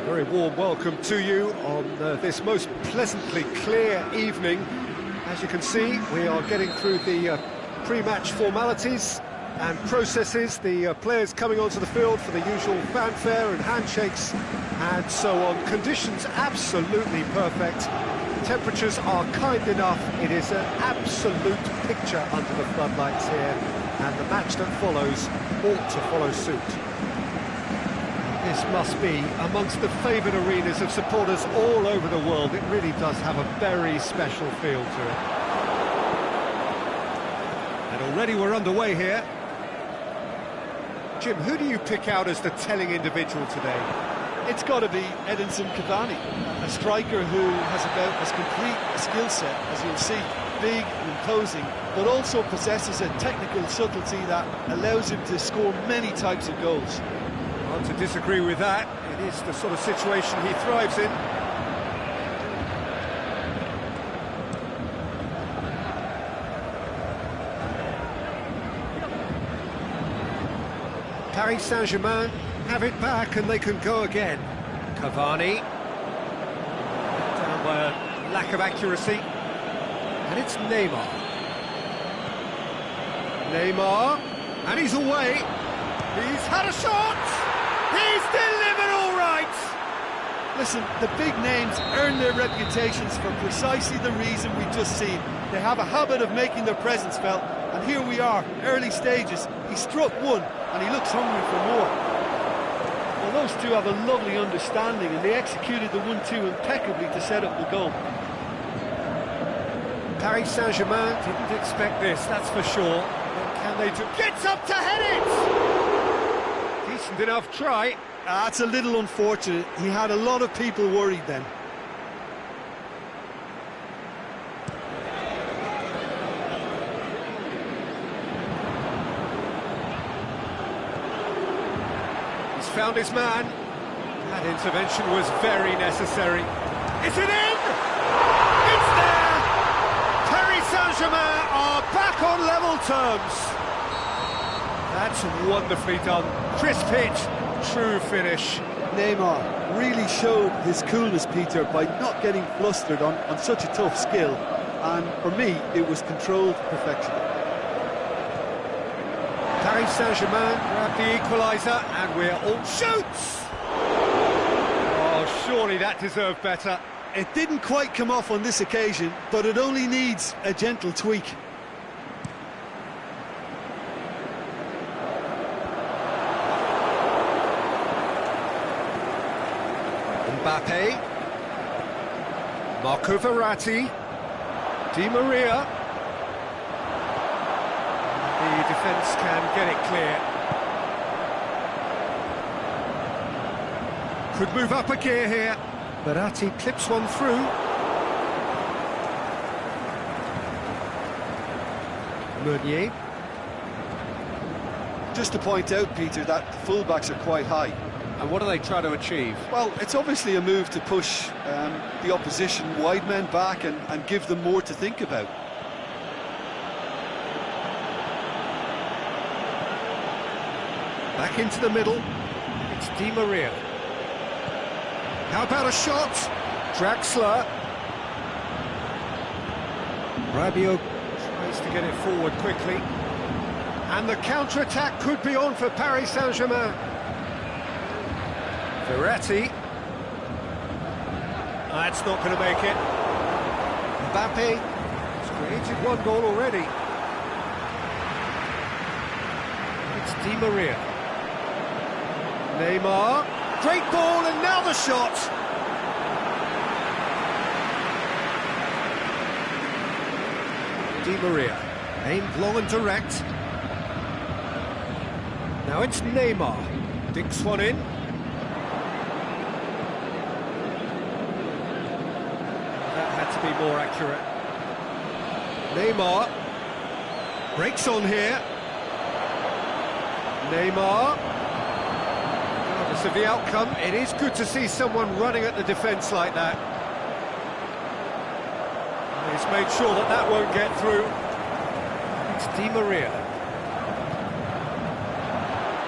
Very warm welcome to you on this most pleasantly clear evening. As you can see, we are getting through the pre-match formalities and processes, the players coming onto the field for the usual fanfare and handshakes and so on. Conditions absolutely perfect. Temperatures are kind enough. It is an absolute picture under the floodlights here, and the match that follows ought to follow suit. This must be amongst the favoured arenas of supporters all over the world. It really does have a very special feel to it. And already we're underway here. Jim, who do you pick out as the telling individual today? It's got to be Edinson Cavani, a striker who has about as complete a skill set as you'll see. Big and imposing, but also possesses a technical subtlety that allows him to score many types of goals. Hard to disagree with that. It is the sort of situation he thrives in. Paris Saint-Germain have it back and they can go again. Cavani. Down by a lack of accuracy. And it's Neymar. Neymar. And he's away. He's had a shot. He's delivered all right. Listen, the big names earn their reputations for precisely the reason we've just seen. They have a habit of making their presence felt, and here we are, early stages. He struck one, and he looks hungry for more. Well, those two have a lovely understanding, and they executed the 1-2 impeccably to set up the goal. Paris Saint-Germain didn't expect this, that's for sure. What can they do? Gets up to head it! Decent enough try. That's a little unfortunate. He had a lot of people worried then. He's found his man. That intervention was very necessary. Is it in? It's there! Paris Saint-Germain are back on level terms. That's wonderfully done. Crisp hit, true finish. Neymar really showed his coolness, Peter, by not getting flustered on such a tough skill. And for me, it was controlled perfection. Paris Saint-Germain grab the equaliser, and we're all shoots! Oh, surely that deserved better. It didn't quite come off on this occasion, but it only needs a gentle tweak. Mbappe, Marco Verratti, Di Maria. The defence can get it clear. Could move up a gear here. Verratti clips one through. Meunier. Just to point out, Peter, that the fullbacks are quite high. And what are they trying to achieve? Well, it's obviously a move to push the opposition wide men back and give them more to think about. Back into the middle. It's Di Maria. How about a shot? Draxler. Rabiot tries to get it forward quickly. And the counter-attack could be on for Paris Saint-Germain. Verratti. That's not going to make it. Mbappe has created one goal already. It's Di Maria. Neymar. Great ball, and now the shot. Di Maria. Aimed long and direct. Now it's Neymar. Dinks one in. To be more accurate. Neymar breaks on here. Neymar. Regardless of the outcome, it is good to see someone running at the defence like that. He's made sure that that won't get through. It's Di Maria.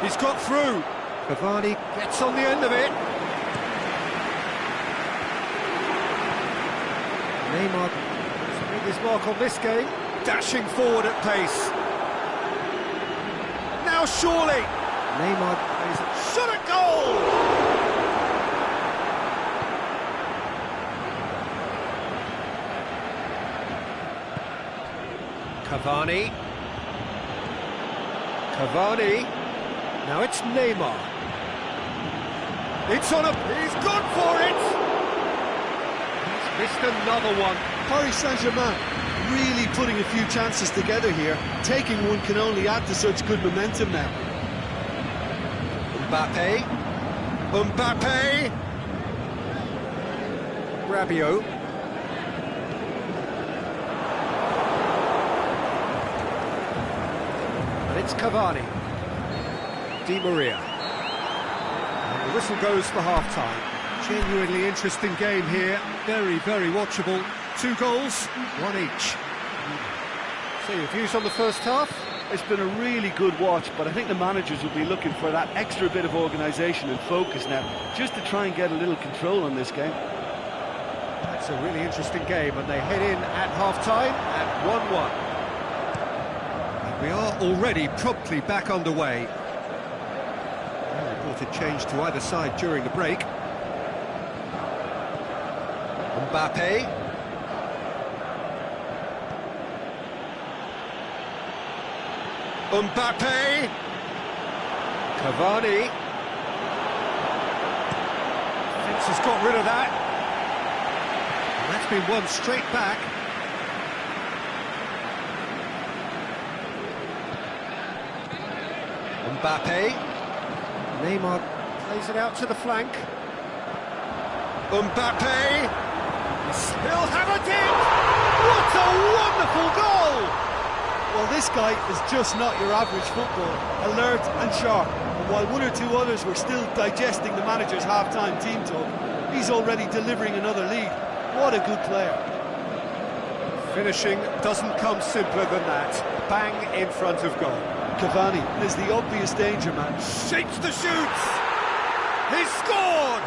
He's got through. Cavani gets on the end of it. Neymar has made his mark on this game, dashing forward at pace. Now surely! Neymar plays it. Shot at goal! Cavani. Cavani. Now it's Neymar. It's on a... He's gone for it! He's missed another one. Paris Saint-Germain really putting a few chances together here. Taking one can only add to such good momentum now. Mbappe. Mbappe. Rabiot. And it's Cavani. Di Maria. And the whistle goes for half-time. Genuinely interesting game here. Very, very watchable. 2 goals, 1 each. So your views on the first half? It's been a really good watch, but I think the managers will be looking for that extra bit of organisation and focus now, just to try and get a little control on this game. That's a really interesting game, and they head in at half-time at 1-1. And we are already promptly back underway. No reported change to either side during the break. Mbappe. Mbappe. Cavani. Fence has got rid of that. And that's been won straight back. Mbappe. Neymar plays it out to the flank. Mbappe. He'll have it in! What a wonderful goal! Well, this guy is just not your average footballer. Alert and sharp. And while 1 or 2 others were still digesting the manager's half-time team talk, he's already delivering another lead. What a good player. Finishing doesn't come simpler than that. Bang in front of goal. Cavani is the obvious danger man. Shapes the shoots! He's scored!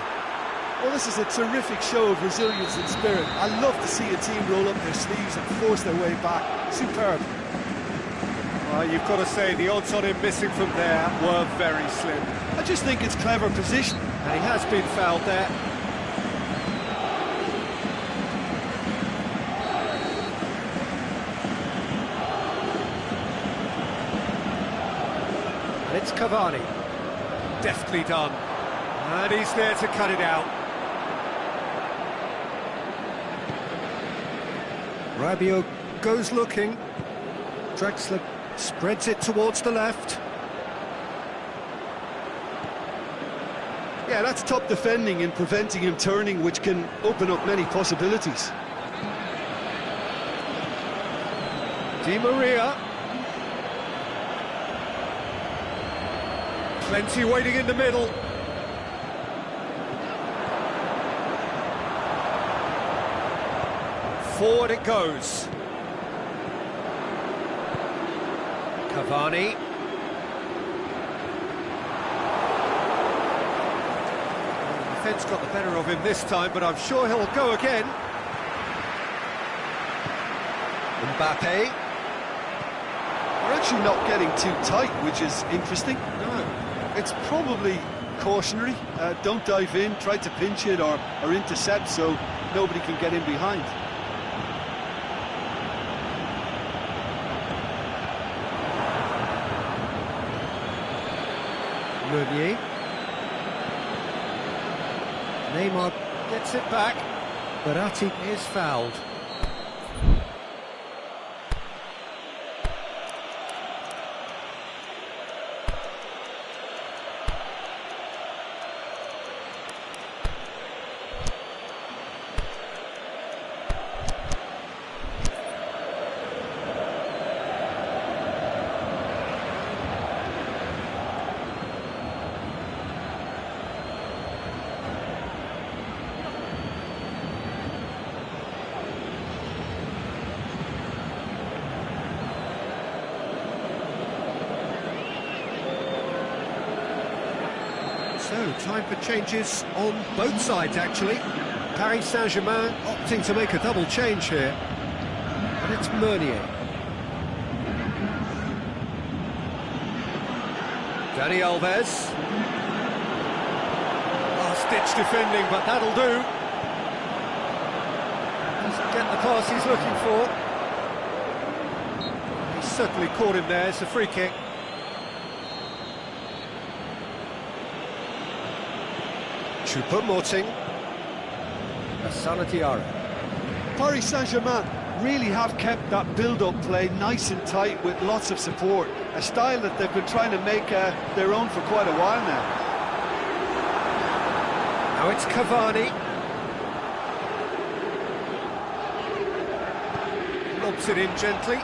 Well, this is a terrific show of resilience and spirit. I love to see a team roll up their sleeves and force their way back. Superb. Well, you've got to say, the odds on him missing from there were very slim. I just think it's clever position. And he has been fouled there. And it's Cavani. Deftly done. And he's there to cut it out. Rabiot goes looking. Draxler spreads it towards the left. Yeah, that's top defending and preventing him turning, which can open up many possibilities. Di Maria. Plenty waiting in the middle. Forward it goes. Cavani. The defence got the better of him this time, but I'm sure he'll go again. Mbappe. We're actually not getting too tight, which is interesting. No. It's probably cautionary. Don't dive in, try to pinch it or intercept so nobody can get in behind. Meunier. Neymar gets it back. Verratti is fouled. So, time for changes on both sides, actually. Paris Saint-Germain opting to make a double change here. And it's Meunier. Dani Alves. Last-ditch defending, but that'll do. Doesn't get the pass he's looking for. He certainly caught him there. It's a free kick. Choupo-Moting. Lassana Diarra. Paris Saint-Germain really have kept that build-up play nice and tight with lots of support, a style that they've been trying to make their own for quite a while now. Now it's Cavani. Lobs it in gently.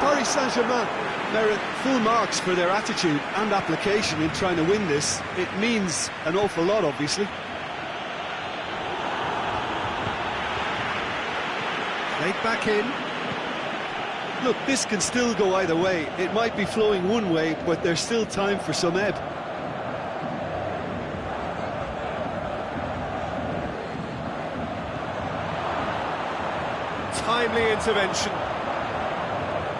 Paris Saint-Germain merit full marks for their attitude and application in trying to win this. It means an awful lot, obviously. Played back in. Look, this can still go either way. It might be flowing one way, but there's still time for some ebb. Timely intervention.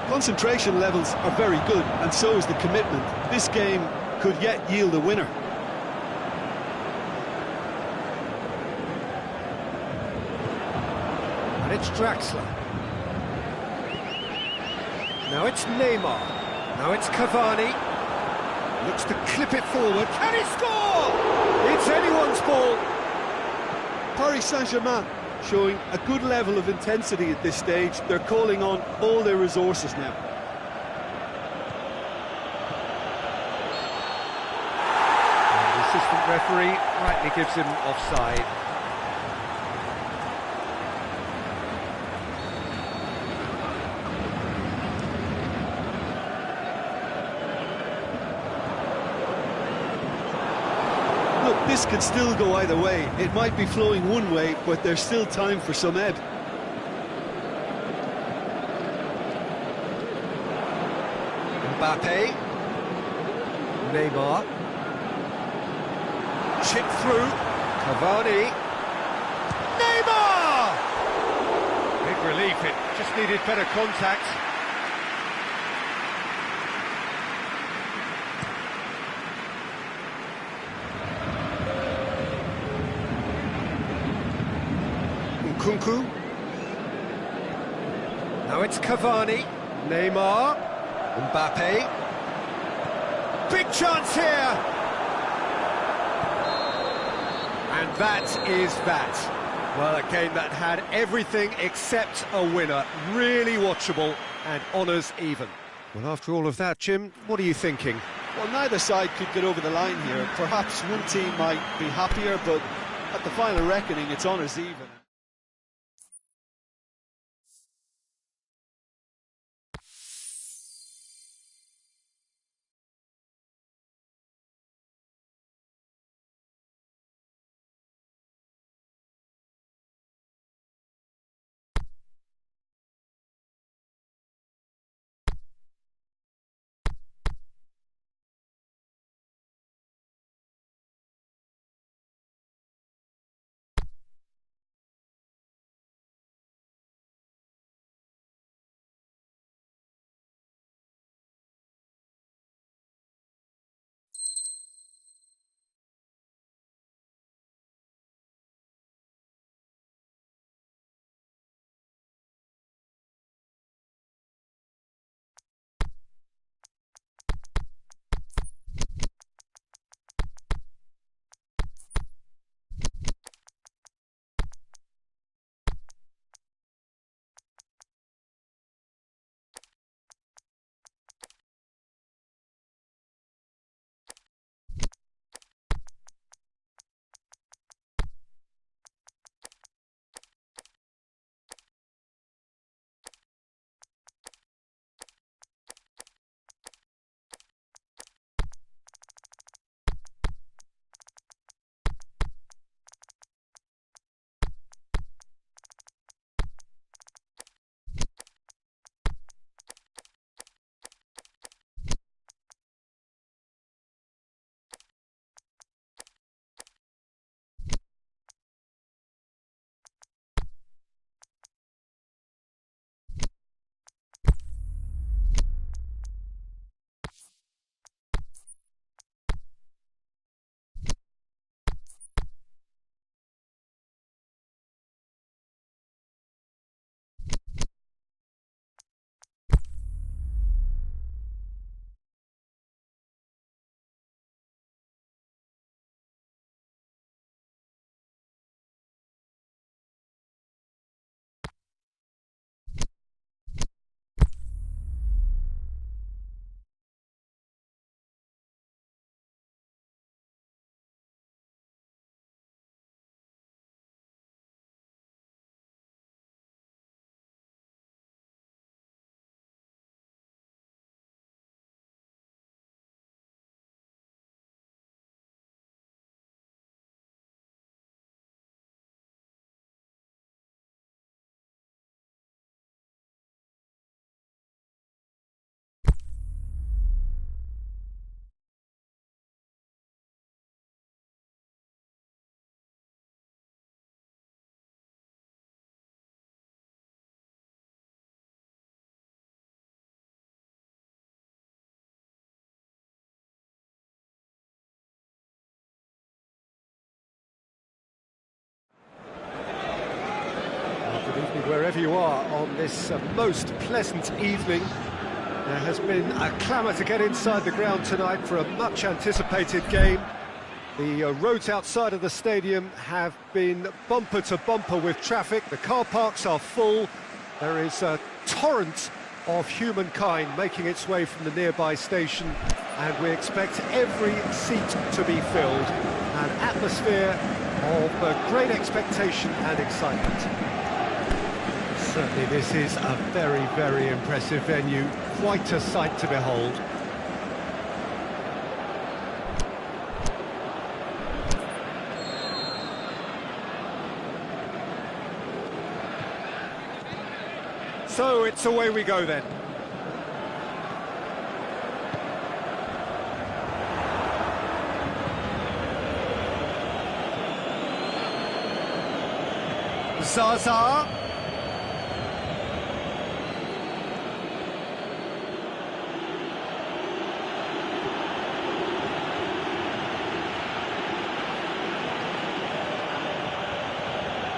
Concentration levels are very good, and so is the commitment. This game could yet yield a winner. And it's Draxler. Now it's Neymar. Now it's Cavani. Looks to clip it forward. Can he score? It's anyone's ball. Paris Saint-Germain showing a good level of intensity at this stage. They're calling on all their resources now. And the assistant referee rightly gives him offside. Look, this could still go either way. It might be flowing one way, but there's still time for some ebb. Mbappe. Neymar. Chip through. Cavani. Neymar! Big relief, it just needed better contact. Nkunku. Now it's Cavani. Neymar. Mbappe. Big chance here! And that is that. Well, a game that had everything except a winner. Really watchable and honours even. Well, after all of that, Jim, what are you thinking? Well, neither side could get over the line here. Perhaps one team might be happier, but at the final reckoning, it's honours even. wherever you are on this most pleasant evening. There has been a clamour to get inside the ground tonight for a much-anticipated game. The roads outside of the stadium have been bumper to bumper with traffic. The car parks are full. There is a torrent of humankind making its way from the nearby station, and we expect every seat to be filled. An atmosphere of great expectation and excitement. Certainly this is a very, very impressive venue. Quite a sight to behold. So it's away we go then. Zaza.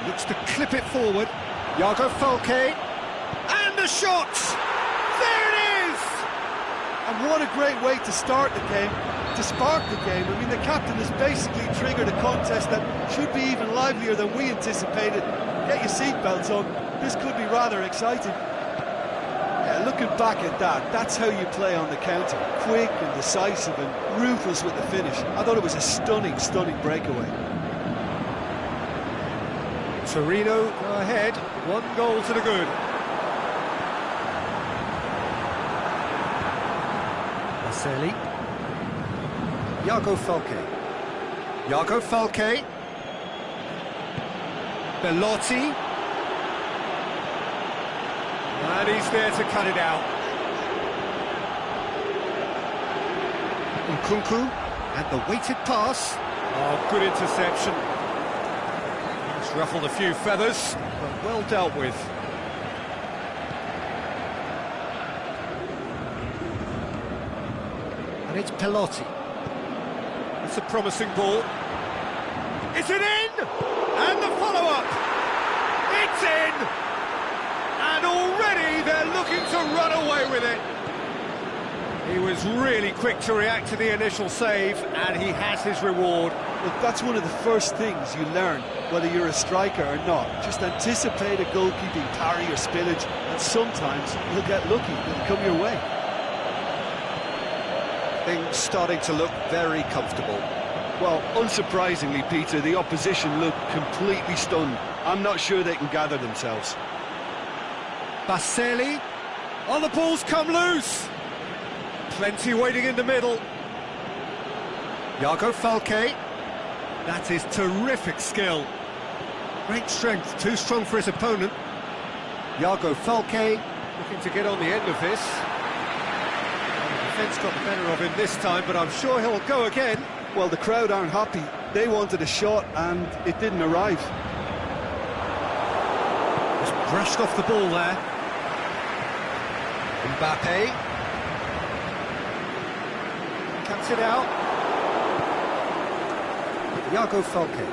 Looks to clip it forward. Iago Falque. And the shot! There it is! And what a great way to start the game, to spark the game. I mean, the captain has basically triggered a contest that should be even livelier than we anticipated. Get your seatbelts on, this could be rather exciting. Yeah, looking back at that, that's how you play on the counter. Quick and decisive and ruthless with the finish. I thought it was a stunning, stunning breakaway. Torino go ahead, 1 goal to the good. Baselli. Iago Falque. Iago Falque. Belotti. And he's there to cut it out. Nkunku. And the weighted pass. Oh, good interception. It's ruffled a few feathers, but well dealt with. And it's Belotti. It's a promising ball. Is it in? And the follow-up. It's in! And already they're looking to run away with it. He was really quick to react to the initial save, and he has his reward. Look, that's one of the first things you learn, whether you're a striker or not. Just anticipate a goalkeeping parry or spillage, and sometimes you'll get lucky. It'll come your way. Things starting to look very comfortable. Well, unsurprisingly, Peter, the opposition look completely stunned. I'm not sure they can gather themselves. Baselli. Oh, the ball's come loose. Plenty waiting in the middle. Iago Falque. That is terrific skill. Great strength, too strong for his opponent. Iago Falque looking to get on the end of this. The defence got the better of him this time, but I'm sure he'll go again. Well, the crowd aren't happy. They wanted a shot, and it didn't arrive. Just brushed off the ball there. Mbappe. Cuts it out. Iago Falque.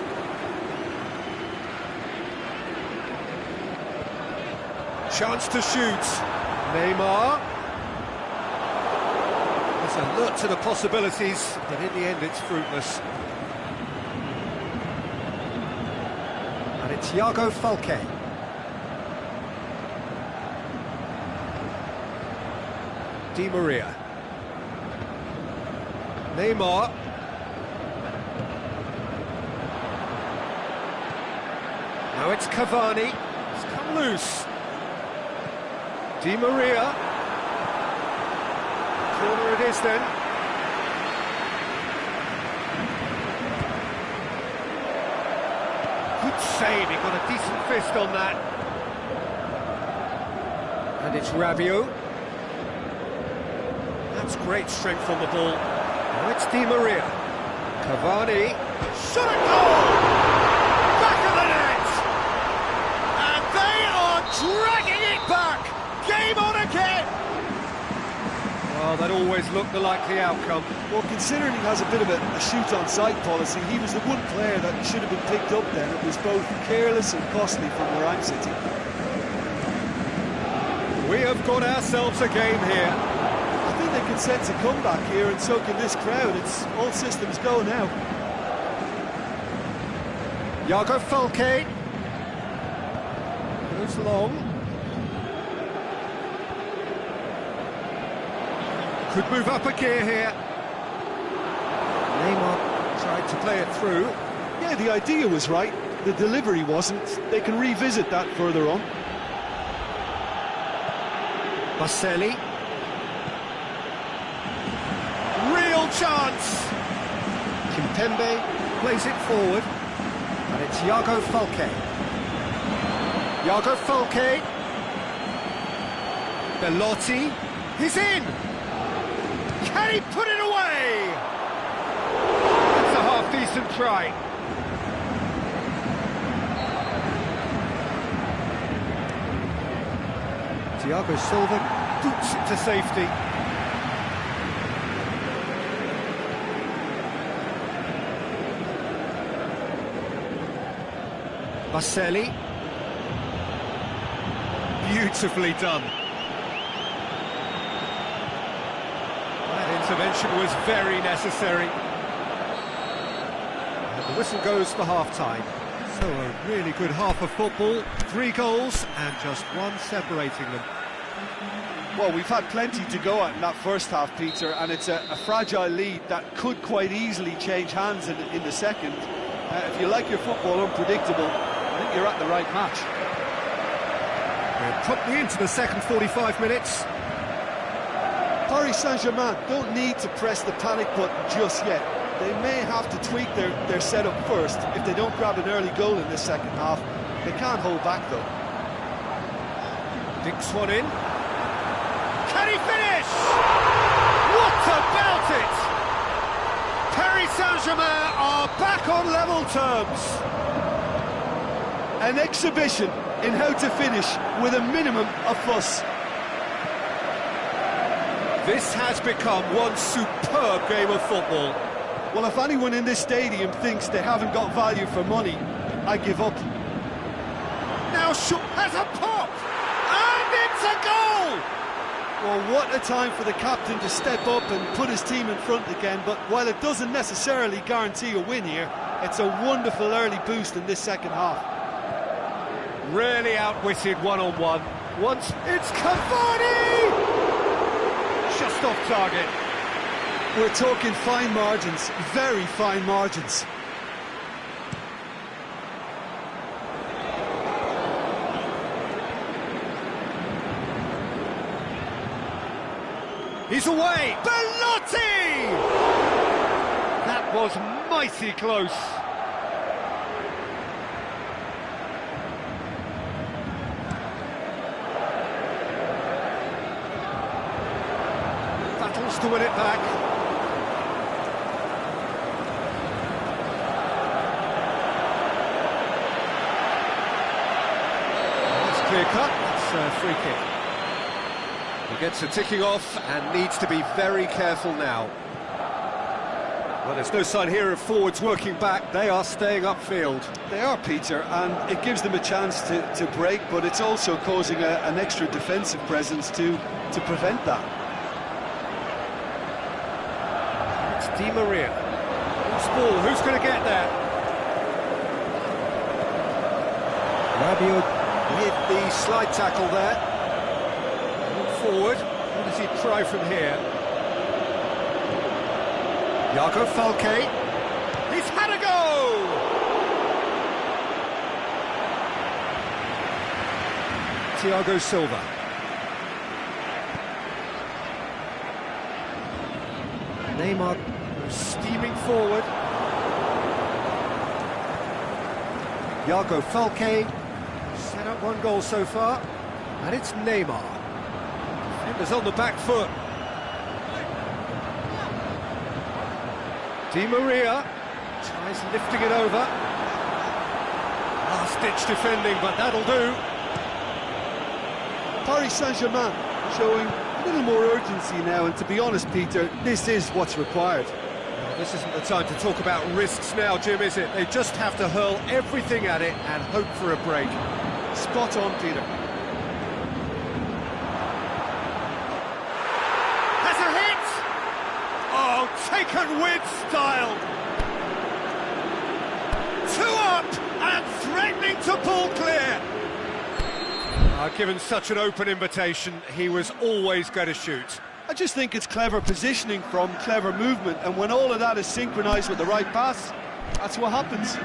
Chance to shoot. Neymar. There's alert to the possibilities, but in the end it's fruitless. And it's Iago Falque. Di Maria. Neymar. Now it's Cavani. It's come loose. Di Maria. Corner it is then. Good save, he got a decent fist on that. And it's Rabiot. That's great strength on the ball. Now it's Di Maria. Cavani. Shot a goal! Back of the net! And they are dragging it back! Game on again! Well, that always looked the likely outcome. Well, considering he has a bit of a shoot-on-sight policy, he was the one player that should have been picked up then. It was both careless and costly from where I'm sitting. We have got ourselves a game here. I think they can sense a comeback here, and so can this crowd. It's all systems go now. Iago Falque goes long. Could move up a gear here. Neymar tried to play it through. Yeah, the idea was right. The delivery wasn't. They can revisit that further on. Marcelli. Real chance! Kimpembe plays it forward. And it's Iago Falque. Iago Falque. Belotti. He's in! Can he put it away? That's a half-decent try. Thiago Silva boots it to safety. Marcelli. Beautifully done. That intervention was very necessary. And the whistle goes for half-time. So a really good half of football, 3 goals and just one separating them. Well, we've had plenty to go at in that first half, Peter, and it's a fragile lead that could quite easily change hands in the second. If you like your football unpredictable, I think you're at the right match. We're properly into the second 45 minutes. Paris Saint-Germain don't need to press the panic button just yet. They may have to tweak their setup first if they don't grab an early goal in this second half. They can't hold back, though. Dinks one in. Can he finish? What about it? Paris Saint-Germain are back on level terms. An exhibition in how to finish with a minimum of fuss. This has become one superb game of football. Well, if anyone in this stadium thinks they haven't got value for money, I give up. Now Shaw has a pop! And it's a goal! Well, what a time for the captain to step up and put his team in front again, but while it doesn't necessarily guarantee a win here, it's a wonderful early boost in this second half. Really outwitted one-on-one. Once it's Cavani! Just off target. We're talking fine margins, very fine margins. He's away! Belotti! That was mighty close. Battles to win it back. Clear cut, it's a free kick. He gets it ticking off and needs to be very careful now. Well, there's no sign here of forwards working back, they are staying upfield. They are, Peter, and it gives them a chance to break, but it's also causing an extra defensive presence to prevent that. It's Di Maria. Loose ball, who's going to get there? Rabiot with the slide tackle there. Look forward. What does he try from here? Iago Falque. He's had a go! Thiago Silva. Neymar steaming forward. Iago Falque. Set up 1 goal so far, and it's Neymar. Defenders on the back foot. Di Maria tries lifting it over. Last-ditch defending, but that'll do. Paris Saint-Germain showing a little more urgency now, and to be honest, Peter, this is what's required. Well, this isn't the time to talk about risks now, Jim, is it? They just have to hurl everything at it and hope for a break. Spot on, Peter. American with style. Two up and threatening to pull clear. Given such an open invitation, he was always going to shoot. I just think it's clever positioning from clever movement, and when all of that is synchronised with the right pass, that's what happens.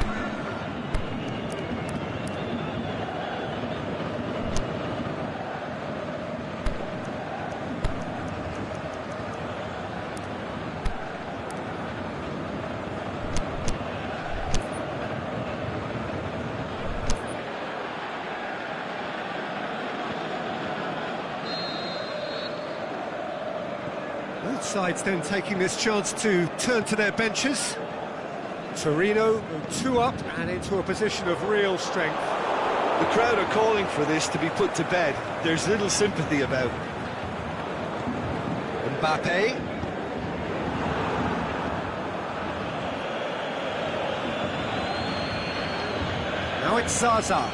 Both sides then taking this chance to turn to their benches. Torino go 2 up and into a position of real strength. The crowd are calling for this to be put to bed. There's little sympathy about. Mbappe. Now it's Zaza.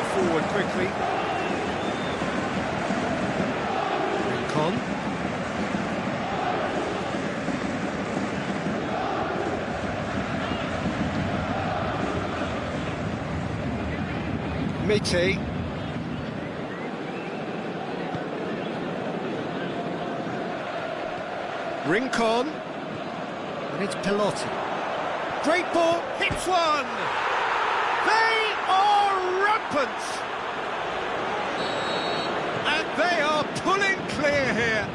Forward quickly. Rincon. Mite. Rincon. And it's Pelotti. Great ball, hits one! They are rampant! And they are pulling clear here.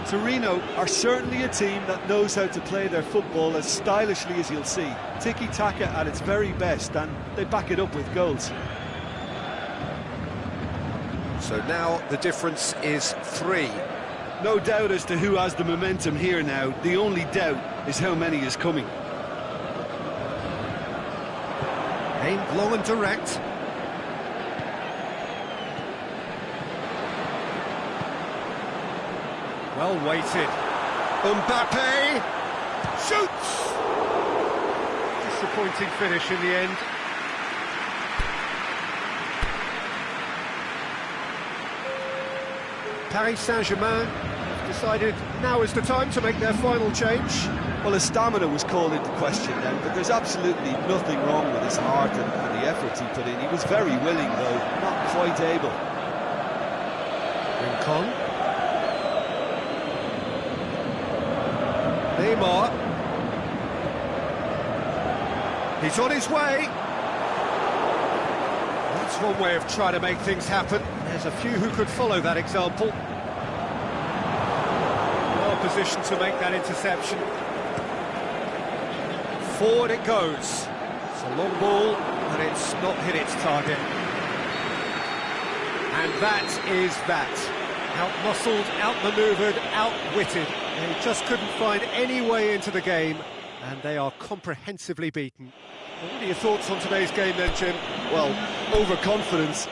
Torino are certainly a team that knows how to play their football as stylishly as you'll see. Tiki-taka at its very best, and they back it up with goals. So now the difference is 3. No doubt as to who has the momentum here now. The only doubt is how many is coming. Aimed long and direct. Well weighted. Mbappe shoots! Disappointing finish in the end. Paris Saint-Germain have decided now is the time to make their final change. Well, his stamina was called into question then, but there's absolutely nothing wrong with his heart and the efforts he put in. He was very willing, though, not quite able. Rincon. Neymar. He's on his way. That's one way of trying to make things happen. There's a few who could follow that example. Well positioned to make that interception. Forward it goes. It's a long ball, but it's not hit its target. And that is that. Out-muscled, out-manoeuvred, outwitted. They just couldn't find any way into the game, and they are comprehensively beaten. What are your thoughts on today's game then, Jim? Well, overconfidence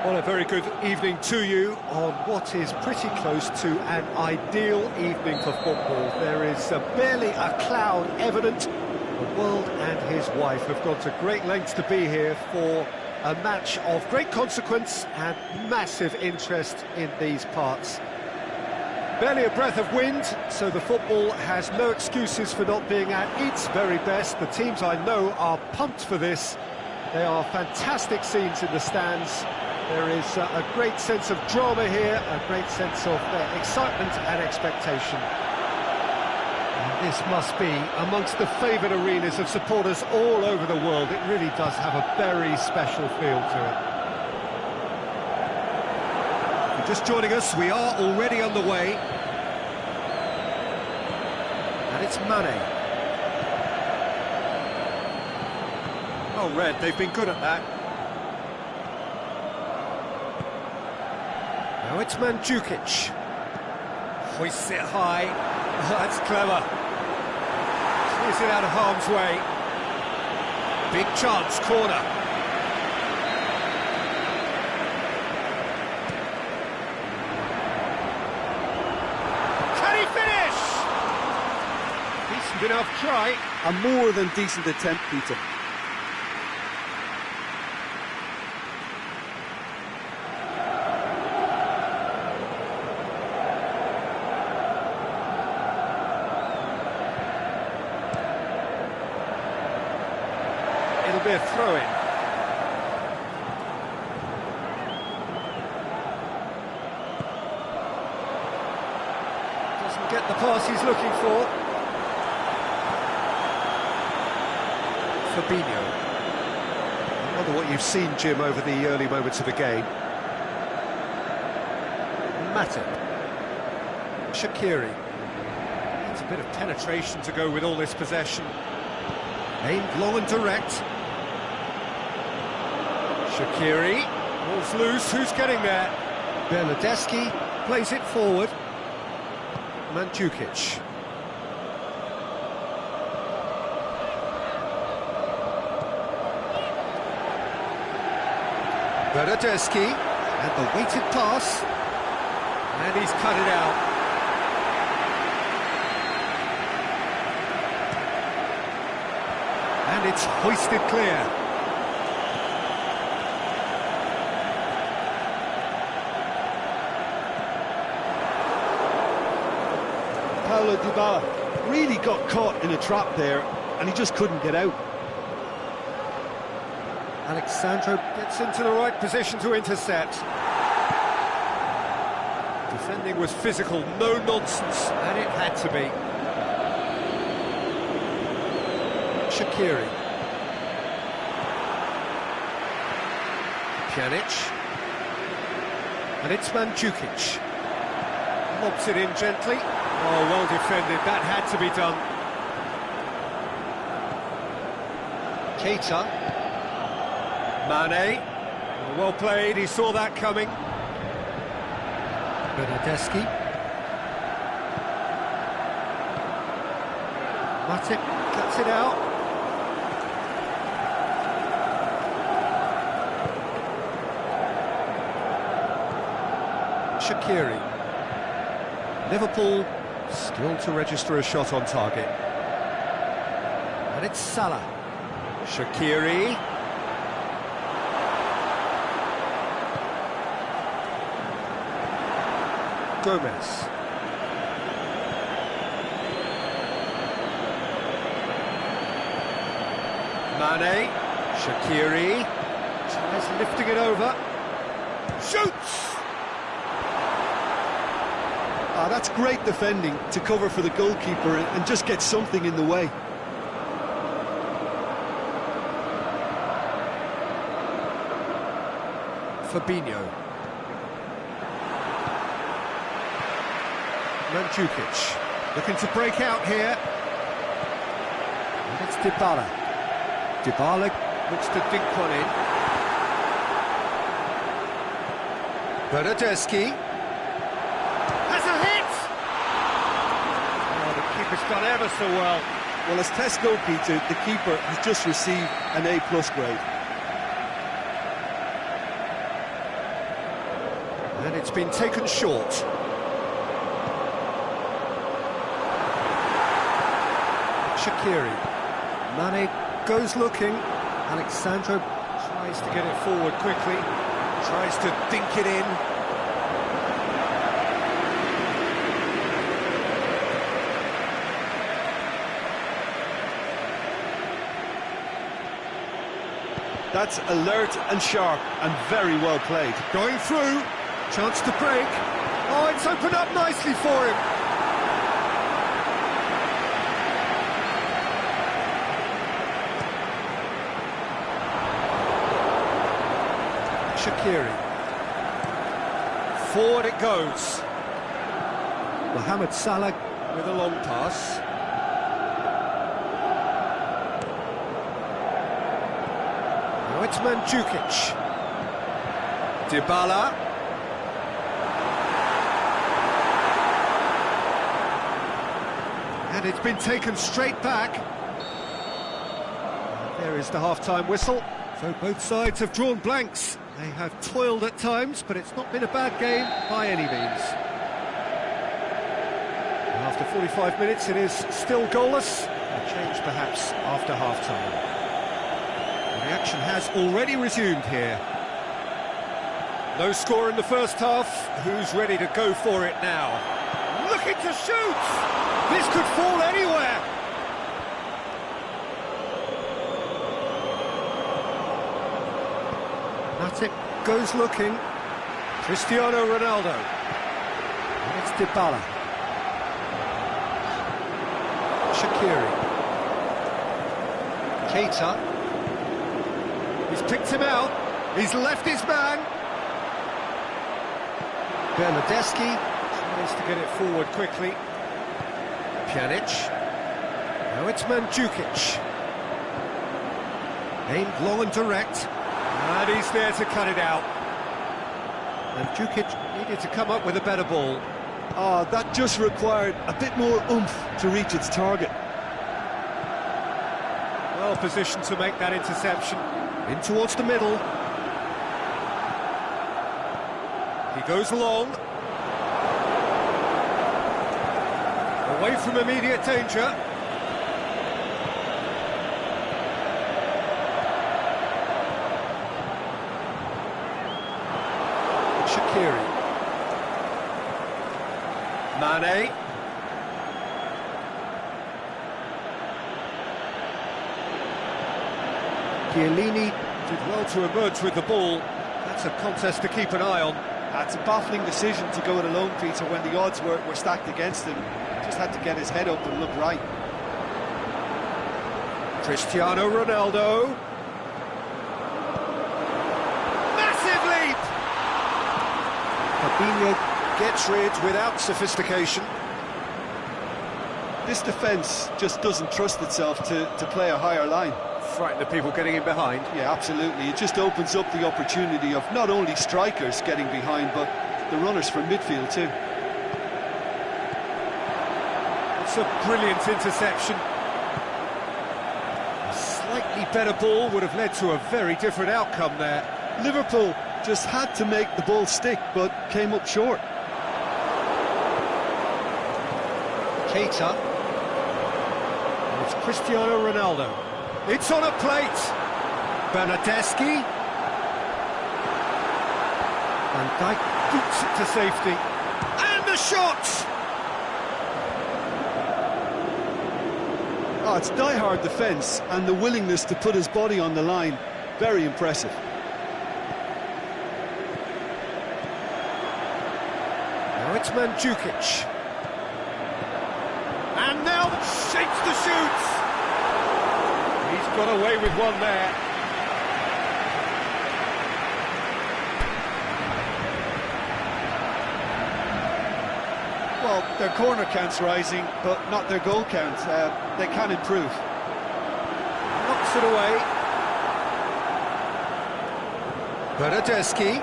Well, a very good evening to you on what is pretty close to an ideal evening for football. There is barely a cloud evident. The world and his wife have gone to great lengths to be here for a match of great consequence and massive interest in these parts. Barely a breath of wind, so the football has no excuses for not being at its very best. The teams I know are pumped for this. They are fantastic scenes in the stands. There is a great sense of drama here, a great sense of excitement and expectation. And this must be amongst the favoured arenas of supporters all over the world. It really does have a very special feel to it. If you're just joining us, we are already on the way. And it's Mane. Oh, Red, they've been good at that. Now it's Mandzukic. Hoists it high. Oh, that's clever. Clears it out of harm's way. Big chance, corner. Can he finish? Decent enough try. A more than decent attempt, Peter. It'll be a throw-in. Doesn't get the pass he's looking for. Fabinho. I wonder what you've seen, Jim, over the early moments of the game. Matip. Shaqiri. It's a bit of penetration to go with all this possession. Aimed long and direct. Shaqiri, ball's loose, who's getting there? Bernardeschi plays it forward. Mandzukic. Bernardeschi, and the weighted pass. And he's cut it out. And it's hoisted clear. Paulo Dybala really got caught in a trap there, and he just couldn't get out. Alex Sandro gets into the right position to intercept. Defending was physical, no nonsense, and it had to be. Shaqiri. Pjanic. And it's Mandzukic. Lobs it in gently. Oh, well defended, that had to be done. Keita. Mane. Well played, he saw that coming. Bernardeschi. Matip cuts it out. Shaqiri. Liverpool still to register a shot on target. And it's Salah. Shaqiri. Gomez. Mane. Shaqiri. Tries lifting it over. Shoots! That's great defending to cover for the goalkeeper and just get something in the way. Fabinho. Mandzukic looking to break out here. And it's Dybala. Dybala looks to dink one in. Bernardeschi. Has a hit! Oh, the keeper's done ever so well. Well, as test goalkeeper, the keeper has just received an A+ grade. it's been taken short. Shaqiri. Mane goes looking. Alexandro tries to get it forward quickly. Tries to dink it in. That's alert and sharp and very well played. Going through. Chance to break. Oh, it's opened up nicely for him. Shaqiri. Forward it goes. Mohamed Salah with a long pass. Now it's Mandzukic. Dybala. And it's been taken straight back. There is the half-time whistle. So both sides have drawn blanks. They have toiled at times, but it's not been a bad game by any means. After 45 minutes, it is still goalless. A change perhaps after half-time. The action has already resumed here. No score in the first half. Who's ready to go for it now? Looking to shoot! This could fall anywhere! Matip goes looking. Cristiano Ronaldo. And it's Dybala. Shaqiri. Keita. He's picked him out. He's left his man. Bernardeschi tries to get it forward quickly. Pjanic. Now it's Mandzukic. Aimed long and direct. And he's there to cut it out. Mandzukic needed to come up with a better ball. Oh, that just required a bit more oomph to reach its target. Well positioned to make that interception. In towards the middle. He goes long. Away from immediate danger. Shaqiri. Mane. Chiellini did well to emerge with the ball. That's a contest to keep an eye on. That's a baffling decision to go it alone, Peter, when the odds were stacked against him. Just had to get his head up and look right. Cristiano Ronaldo. Massive leap! Fabinho gets rid without sophistication. This defence just doesn't trust itself to play a higher line. Frighten the people getting in behind. Yeah, absolutely. It just opens up the opportunity of not only strikers getting behind, but the runners from midfield too. It's a brilliant interception. A slightly better ball would have led to a very different outcome there. Liverpool just had to make the ball stick, but came up short. Keita. And it's Cristiano Ronaldo. It's on a plate. Bernardeschi. Van Dijk boots it to safety. And the shot! Oh, it's die-hard defence and the willingness to put his body on the line. Very impressive. Now it's Mandzukic. And now shakes the shoots. He's got away with one there. Well, their corner count's rising, but not their goal count. They can improve. Knocks it away. Bernardeschi.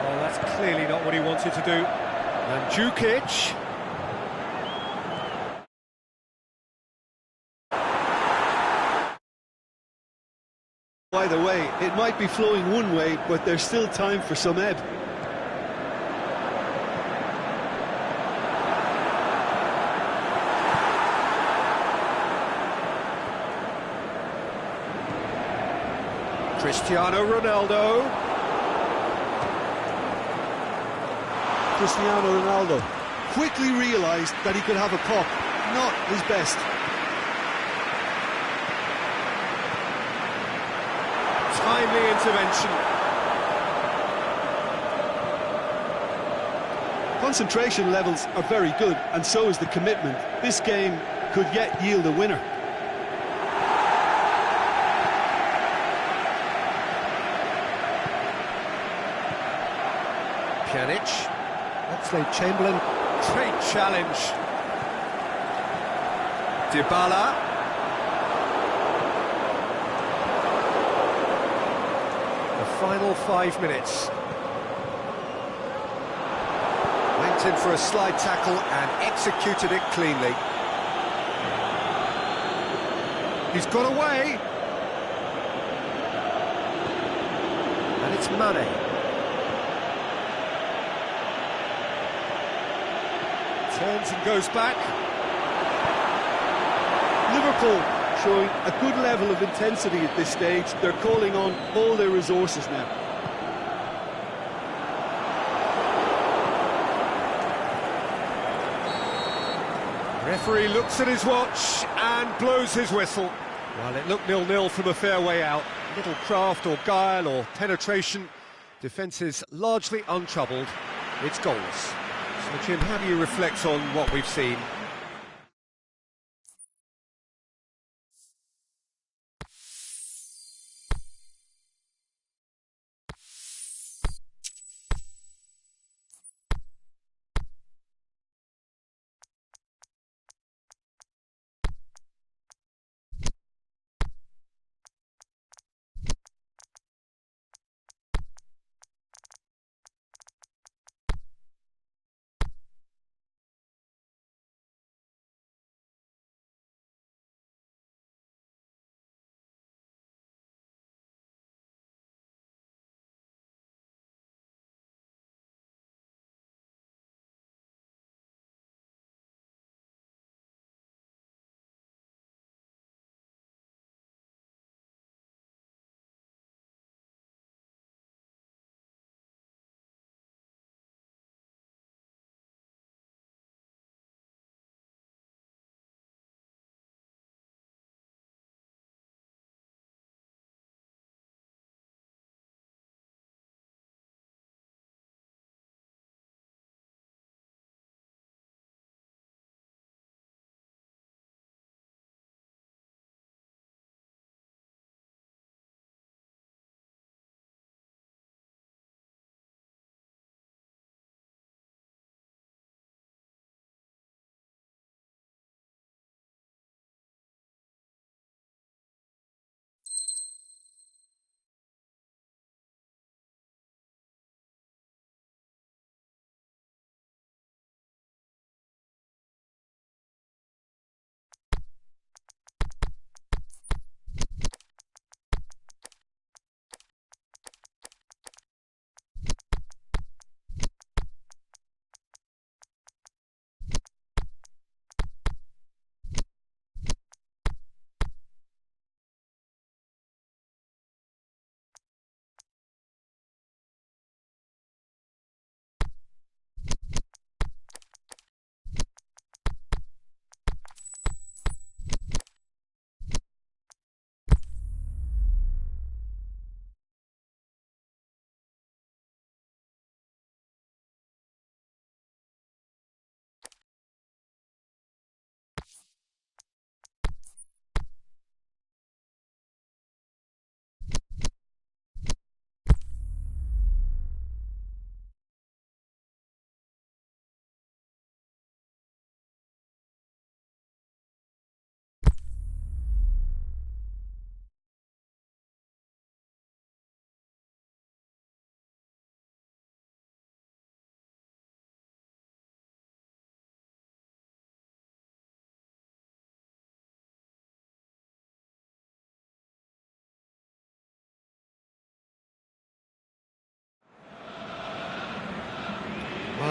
Oh, that's clearly not what he wanted to do. Mandzukic. By the way, it might be flowing one way, but there's still time for some ebb. Cristiano Ronaldo. Cristiano Ronaldo quickly realised that he could have a pop, not his best. Timely intervention. Concentration levels are very good, and so is the commitment. This game could yet yield a winner. Pjanic. Oxlade-Chamberlain. Great challenge. Dybala. The final 5 minutes. Went in for a slide tackle and executed it cleanly. He's got away. And it's Mane. Turns and goes back. Liverpool showing a good level of intensity at this stage. They're calling on all their resources now. Referee looks at his watch and blows his whistle. Well, it looked 0-0 from a fair way out. Little craft or guile or penetration. Defence is largely untroubled. It's goals. So, Jim, how do you reflect on what we've seen?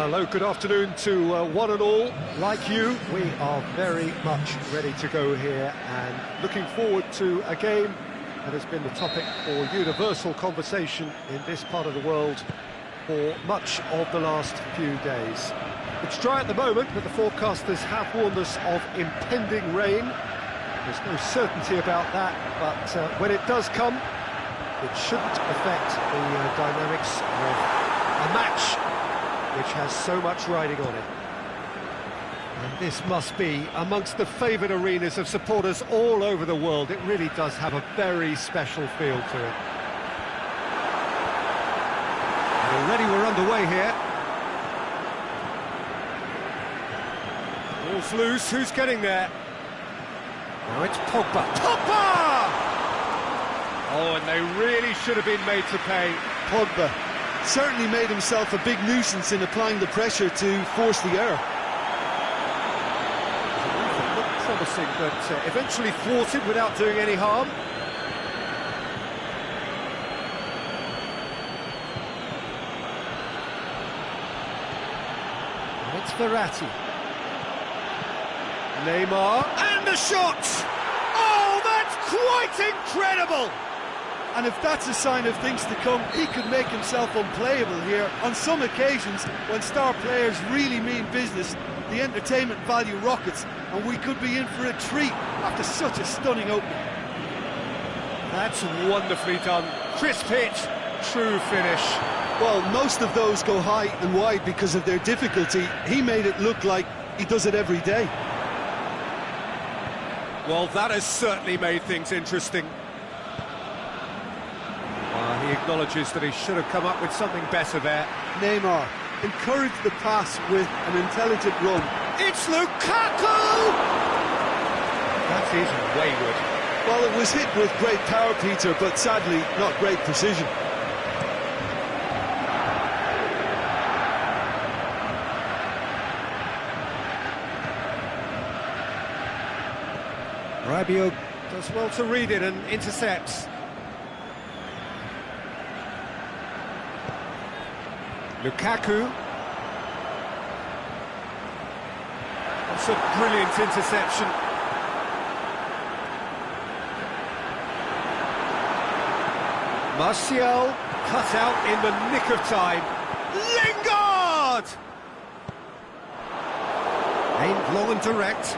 Well, hello, good afternoon to one and all. Like you, we are very much ready to go here and looking forward to a game that has been the topic for universal conversation in this part of the world for much of the last few days. It's dry at the moment, but the forecasters have warned us of impending rain. There's no certainty about that, but when it does come, it shouldn't affect the dynamics of a match which has so much riding on it. And this must be amongst the favoured arenas of supporters all over the world. It really does have a very special feel to it. And already we're underway here. Ball's loose, who's getting there? Now it's Pogba. Pogba! Oh, and they really should have been made to pay. Pogba certainly made himself a big nuisance in applying the pressure to force the error. It looked promising, but eventually thwarted without doing any harm. And it's Verratti. Neymar, and the shot! Oh, that's quite incredible! And if that's a sign of things to come, he could make himself unplayable here. On some occasions, when star players really mean business, the entertainment value rockets, and we could be in for a treat after such a stunning opening. That's wonderfully done. Crisp hit, true finish. Well, most of those go high and wide because of their difficulty. He made it look like he does it every day. Well, that has certainly made things interesting. He acknowledges that he should have come up with something better there. Neymar encouraged the pass with an intelligent run. It's Lukaku! That is wayward. Well, it was hit with great power, Peter, but sadly not great precision. Rabiot does well to read it and intercepts. Lukaku. That's a brilliant interception. Martial cut out in the nick of time. Lingard! Aimed long and direct.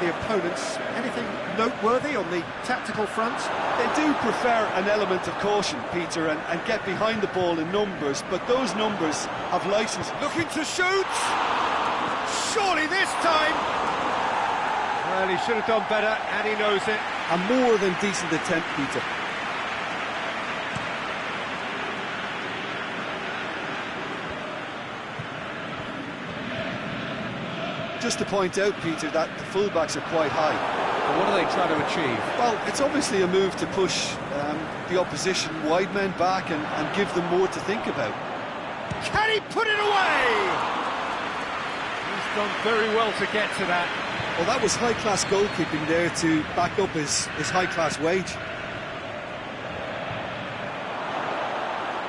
The opponents, anything noteworthy on the tactical front? They do prefer an element of caution, Peter, and get behind the ball in numbers, but those numbers have licence. Looking to shoot! Surely this time! Well, he should have done better, and he knows it. A more than decent attempt, Peter. Just to point out, Peter, that the fullbacks are quite high. But what are they trying to achieve? Well, it's obviously a move to push the opposition wide men back and give them more to think about. Can he put it away? He's done very well to get to that. Well, that was high-class goalkeeping there to back up his high-class wage.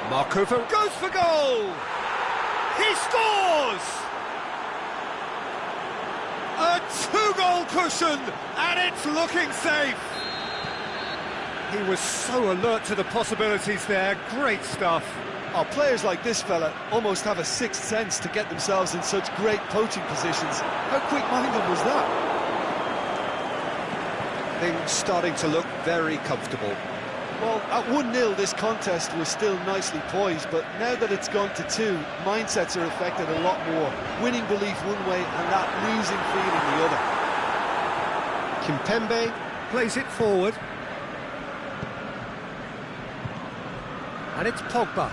Marco goes for goal! He scores! A two-goal cushion, and it's looking safe. He was so alert to the possibilities there. Great stuff. Oh, players like this fella almost have a sixth sense to get themselves in such great poaching positions. How quick-minded was that? Things starting to look very comfortable. Well, at 1-0 this contest was still nicely poised, but now that it's gone to 2, mindsets are affected a lot more. Winning belief one way and that losing feeling the other. Kimpembe plays it forward. And it's Pogba.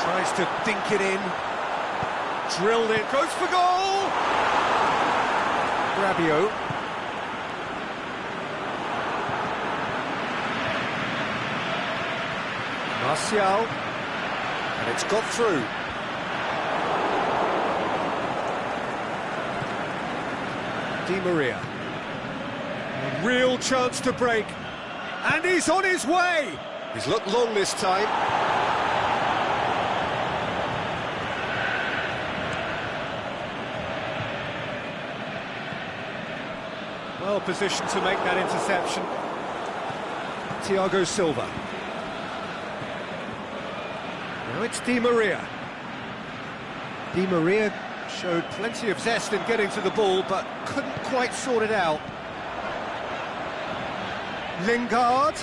Tries to dink it in. Drilled it, goes for goal! Rabiot. Martial, and it's got through. Di Maria. Real chance to break. And he's on his way! He's looked long this time. Well positioned to make that interception. Thiago Silva. Now it's Di Maria. Di Maria showed plenty of zest in getting to the ball, but couldn't quite sort it out. Lingard.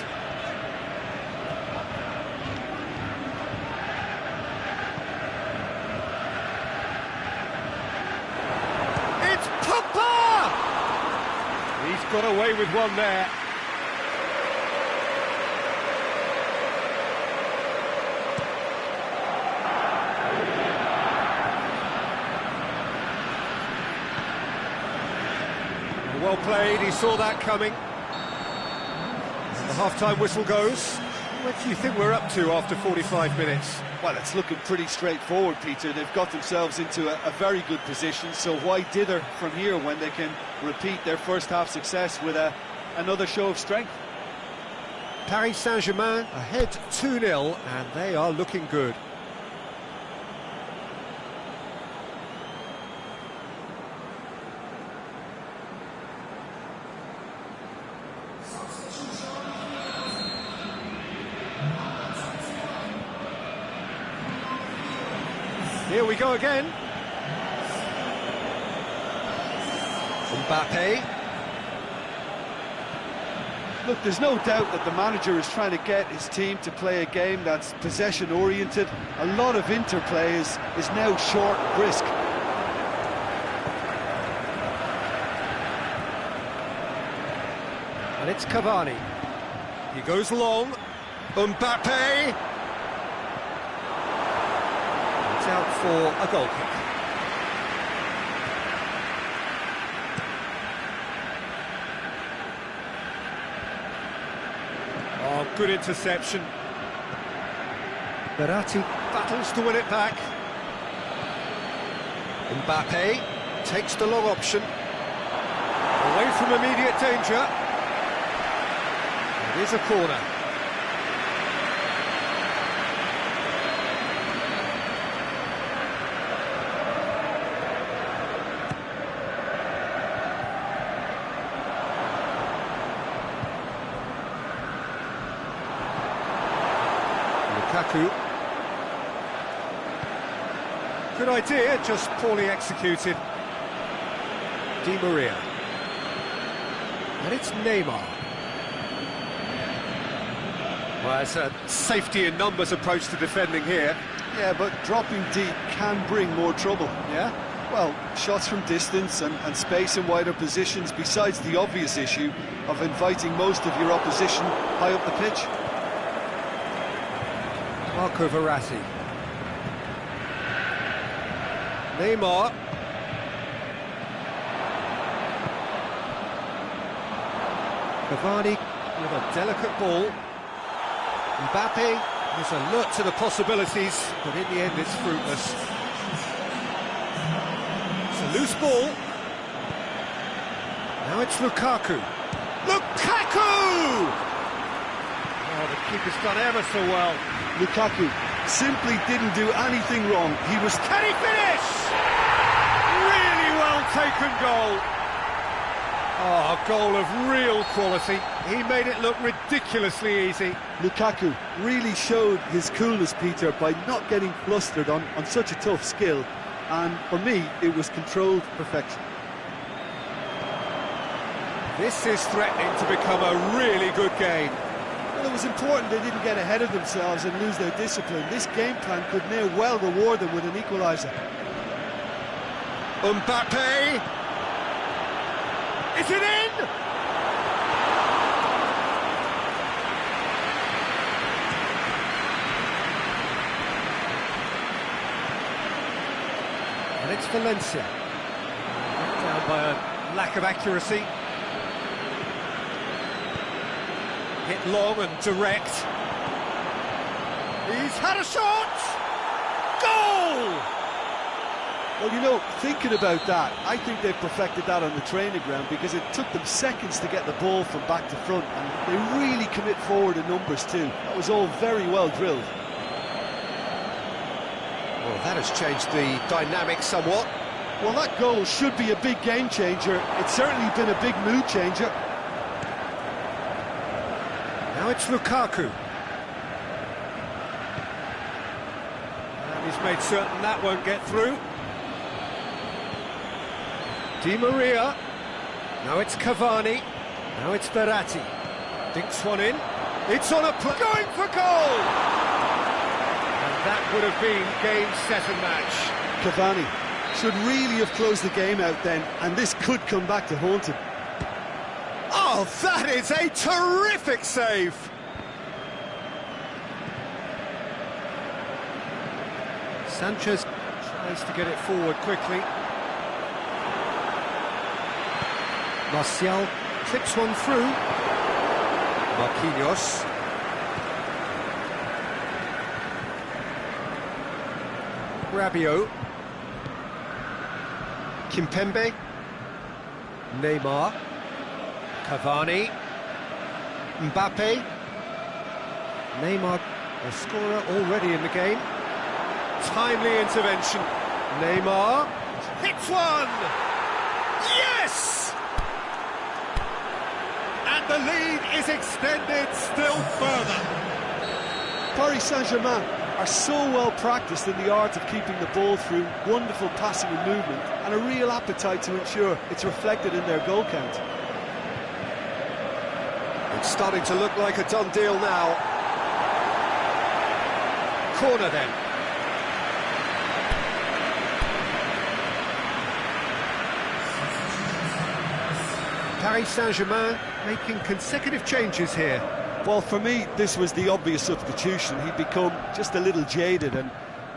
It's Pogba! He's got away with one there. Well played, he saw that coming. The half-time whistle goes. What do you think we're up to after 45 minutes? Well, it's looking pretty straightforward, Peter. They've got themselves into a very good position, so why dither from here when they can repeat their first-half success with another show of strength? Paris Saint-Germain ahead 2-0, and they are looking good. Here we go again. Mbappe. Look, there's no doubt that the manager is trying to get his team to play a game that's possession-oriented. A lot of interplay is now short, brisk. And it's Cavani. He goes long. Mbappe. Out for a goal kick. Oh, good interception. Verratti battles to win it back. Mbappe takes the long option. Away from immediate danger. It is a corner. Lukaku. Good idea, just poorly executed. Di Maria. And it's Neymar. Well, it's a safety in numbers approach to defending here. Yeah, but dropping deep can bring more trouble. Yeah? Well, shots from distance and space in wider positions, besides the obvious issue of inviting most of your opposition high up the pitch. Marco Verratti. Neymar. Cavani with a delicate ball. Mbappe is alert to the possibilities, but in the end it's fruitless. It's a loose ball. Now it's Lukaku. Lukaku! Oh, the keeper's done ever so well. Lukaku simply didn't do anything wrong. Can he finish? Really well taken goal. Oh, a goal of real quality. He made it look ridiculously easy. Lukaku really showed his coolness, Peter, by not getting flustered on such a tough skill. And for me, it was controlled perfection. This is threatening to become a really good game. Well, it was important they didn't get ahead of themselves and lose their discipline. This game plan could now well reward them with an equaliser. Mbappe! Is it in? And it's Valencia. Down by a lack of accuracy. Hit long and direct. He's had a shot! Goal! Well, you know, thinking about that, I think they've perfected that on the training ground because it took them seconds to get the ball from back to front, and they really commit forward in numbers too. That was all very well drilled. Well, that has changed the dynamic somewhat. Well, that goal should be a big game changer. It's certainly been a big mood changer. Now it's Lukaku. And he's made certain that won't get through. Di Maria. Now it's Cavani. Now it's Verratti. Dinks one in. It's on a going for goal! And that would have been game, set and match. Cavani should really have closed the game out then, and this could come back to haunt him. Oh, that is a terrific save! Sanchez tries to get it forward quickly. Martial clips one through. Marquinhos. Rabiot. Kimpembe. Neymar. Cavani. Mbappe. Neymar, a scorer already in the game. Timely intervention. Neymar hits one! Yes! And the lead is extended still further. Paris Saint-Germain are so well practiced in the art of keeping the ball through wonderful passing and movement, and a real appetite to ensure it's reflected in their goal count. It's starting to look like a done deal now. Corner then. Paris Saint-Germain making consecutive changes here. Well, for me, this was the obvious substitution. He'd become just a little jaded, and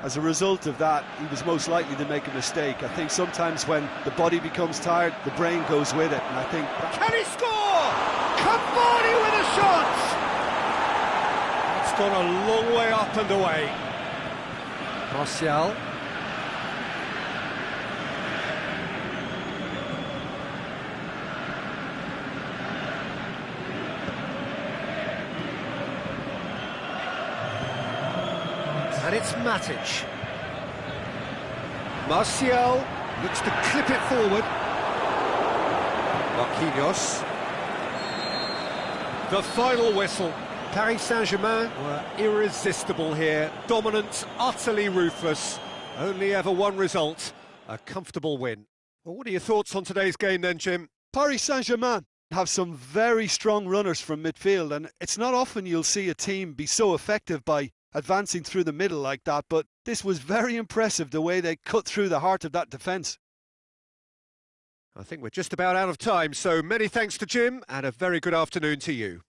as a result of that, he was most likely to make a mistake. I think sometimes when the body becomes tired, the brain goes with it, and I think... Can he score? Cavani with a shot! It's gone a long way up and away. Martial. And it's Matic. Martial looks to clip it forward. Marquinhos. The final whistle. Paris Saint-Germain were irresistible here. Dominant, utterly ruthless. Only ever one result, a comfortable win. Well, what are your thoughts on today's game then, Jim? Paris Saint-Germain have some very strong runners from midfield, and it's not often you'll see a team be so effective by advancing through the middle like that, but this was very impressive the way they cut through the heart of that defence. I think we're just about out of time, so many thanks to Jim and a very good afternoon to you.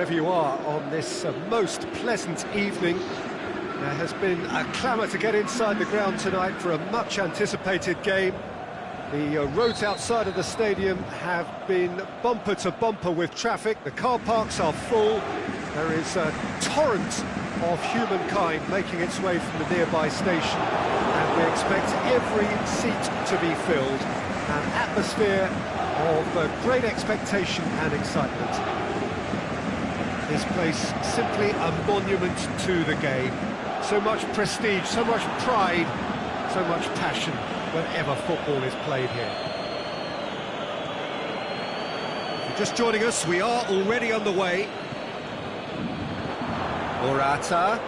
wherever you are on this most pleasant evening. There has been a clamour to get inside the ground tonight for a much-anticipated game. The roads outside of the stadium have been bumper to bumper with traffic. The car parks are full. There is a torrent of humankind making its way from the nearby station, and we expect every seat to be filled. An atmosphere of great expectation and excitement. This place simply a monument to the game. So much prestige, so much pride, so much passion whenever football is played here. If you're just joining us, we are already on the way. Morata.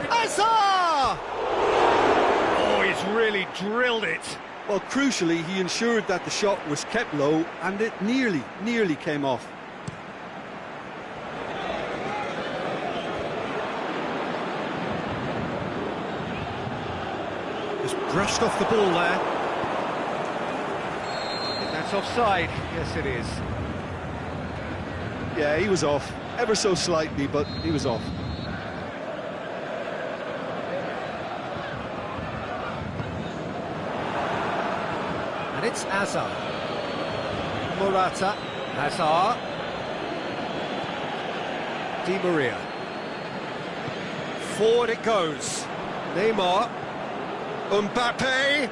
Hazard! Oh, he's really drilled it. Well, crucially, he ensured that the shot was kept low, and it nearly came off. Just brushed off the ball there. That's offside. Yes, it is. Yeah, he was off, ever so slightly, but he was off. And it's Hazard. Morata. Hazard. Di Maria. Forward it goes. Neymar. Mbappe.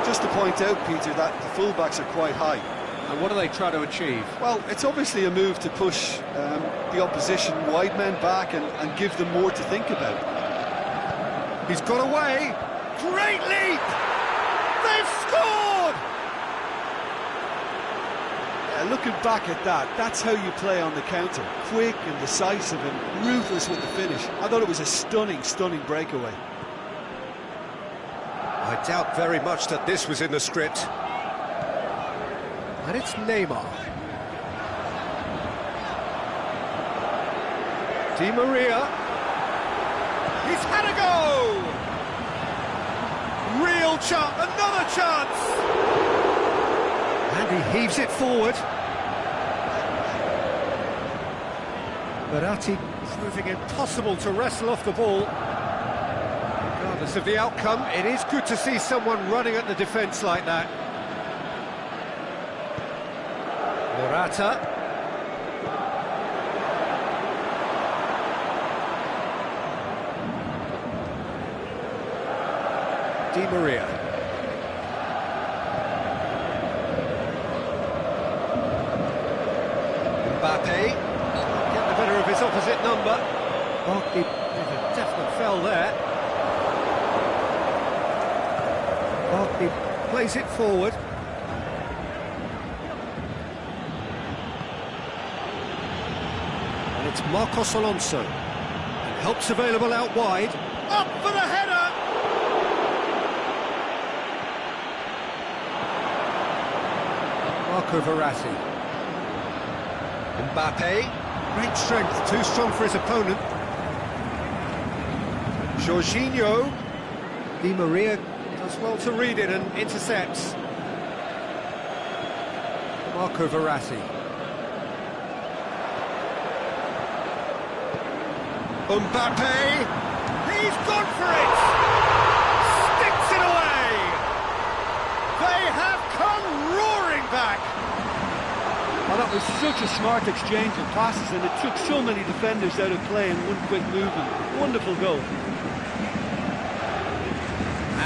Just to point out, Peter, that the fullbacks are quite high. And what do they try to achieve? Well, it's obviously a move to push the opposition wide men back and give them more to think about. He's got away. Great leap! They've scored! Looking back at that, that's how you play on the counter. Quick and decisive and ruthless with the finish. I thought it was a stunning breakaway. I doubt very much that this was in the script. And it's Neymar. Di Maria. He's had a go! Real chance, another chance! And he heaves it forward. Verratti proving impossible to wrestle off the ball. Regardless of the outcome, it is good to see someone running at the defence like that. Morata. Di Maria. Mbappe. Get the better of his opposite number. Barkley with a definite foul there. Barkley plays it forward. And it's Marcos Alonso. And help's available out wide. Up for the header! Marco Verratti. Mbappe. Great strength, too strong for his opponent. Jorginho. Di Maria does well to read it and intercepts. Marco Verratti. Mbappe. He's gone for it! Sticks it away! They have come roaring back! Well, that was such a smart exchange of passes, and it took so many defenders out of play in one quick movement. Wonderful goal.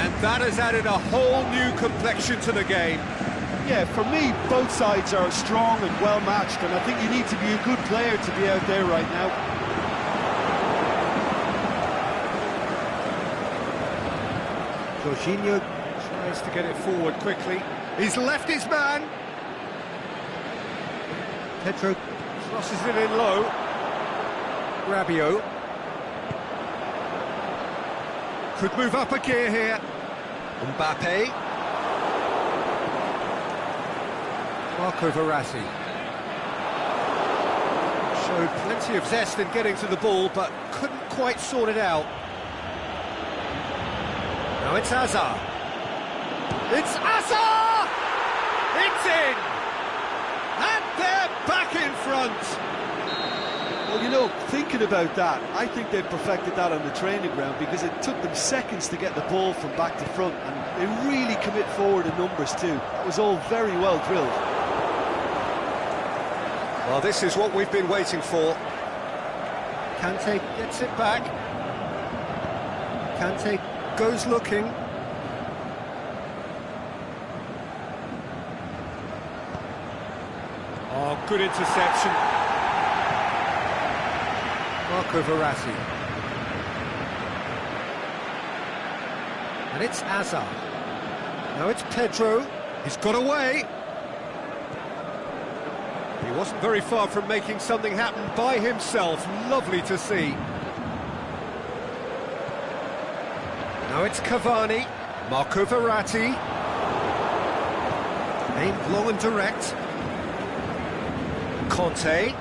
And that has added a whole new complexion to the game. Yeah, for me, both sides are strong and well matched, and I think you need to be a good player to be out there right now. Jorginho tries to get it forward quickly. He's left his man. Pedro crosses it in low. Rabiot. Could move up a gear here. Mbappe. Marco Verratti. Showed plenty of zest in getting to the ball, but couldn't quite sort it out. Now it's Hazard. It's Hazard! It's in! And they're back in front! Well, you know, thinking about that, I think they perfected that on the training ground because it took them seconds to get the ball from back to front, and they really commit forward in numbers too. That was all very well drilled. Well, this is what we've been waiting for. Kante gets it back. Kante goes looking. Oh, good interception. Marco Verratti. And it's Hazard. Now it's Pedro. He's got away. He wasn't very far from making something happen by himself. Lovely to see. Now it's Cavani. Marco Verratti. Aimed long and direct. Conte.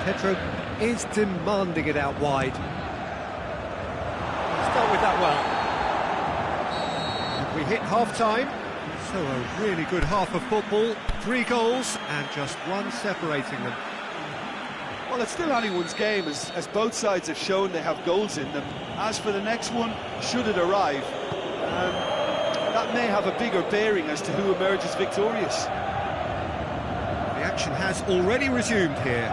Pedro is demanding it out wide. He's dealt with that well. And we hit half-time. So a really good half of football. 3 goals and just one separating them. Well, it's still anyone's game, as both sides have shown they have goals in them. As for the next one, should it arrive, that may have a bigger bearing as to who emerges victorious. The action has already resumed here.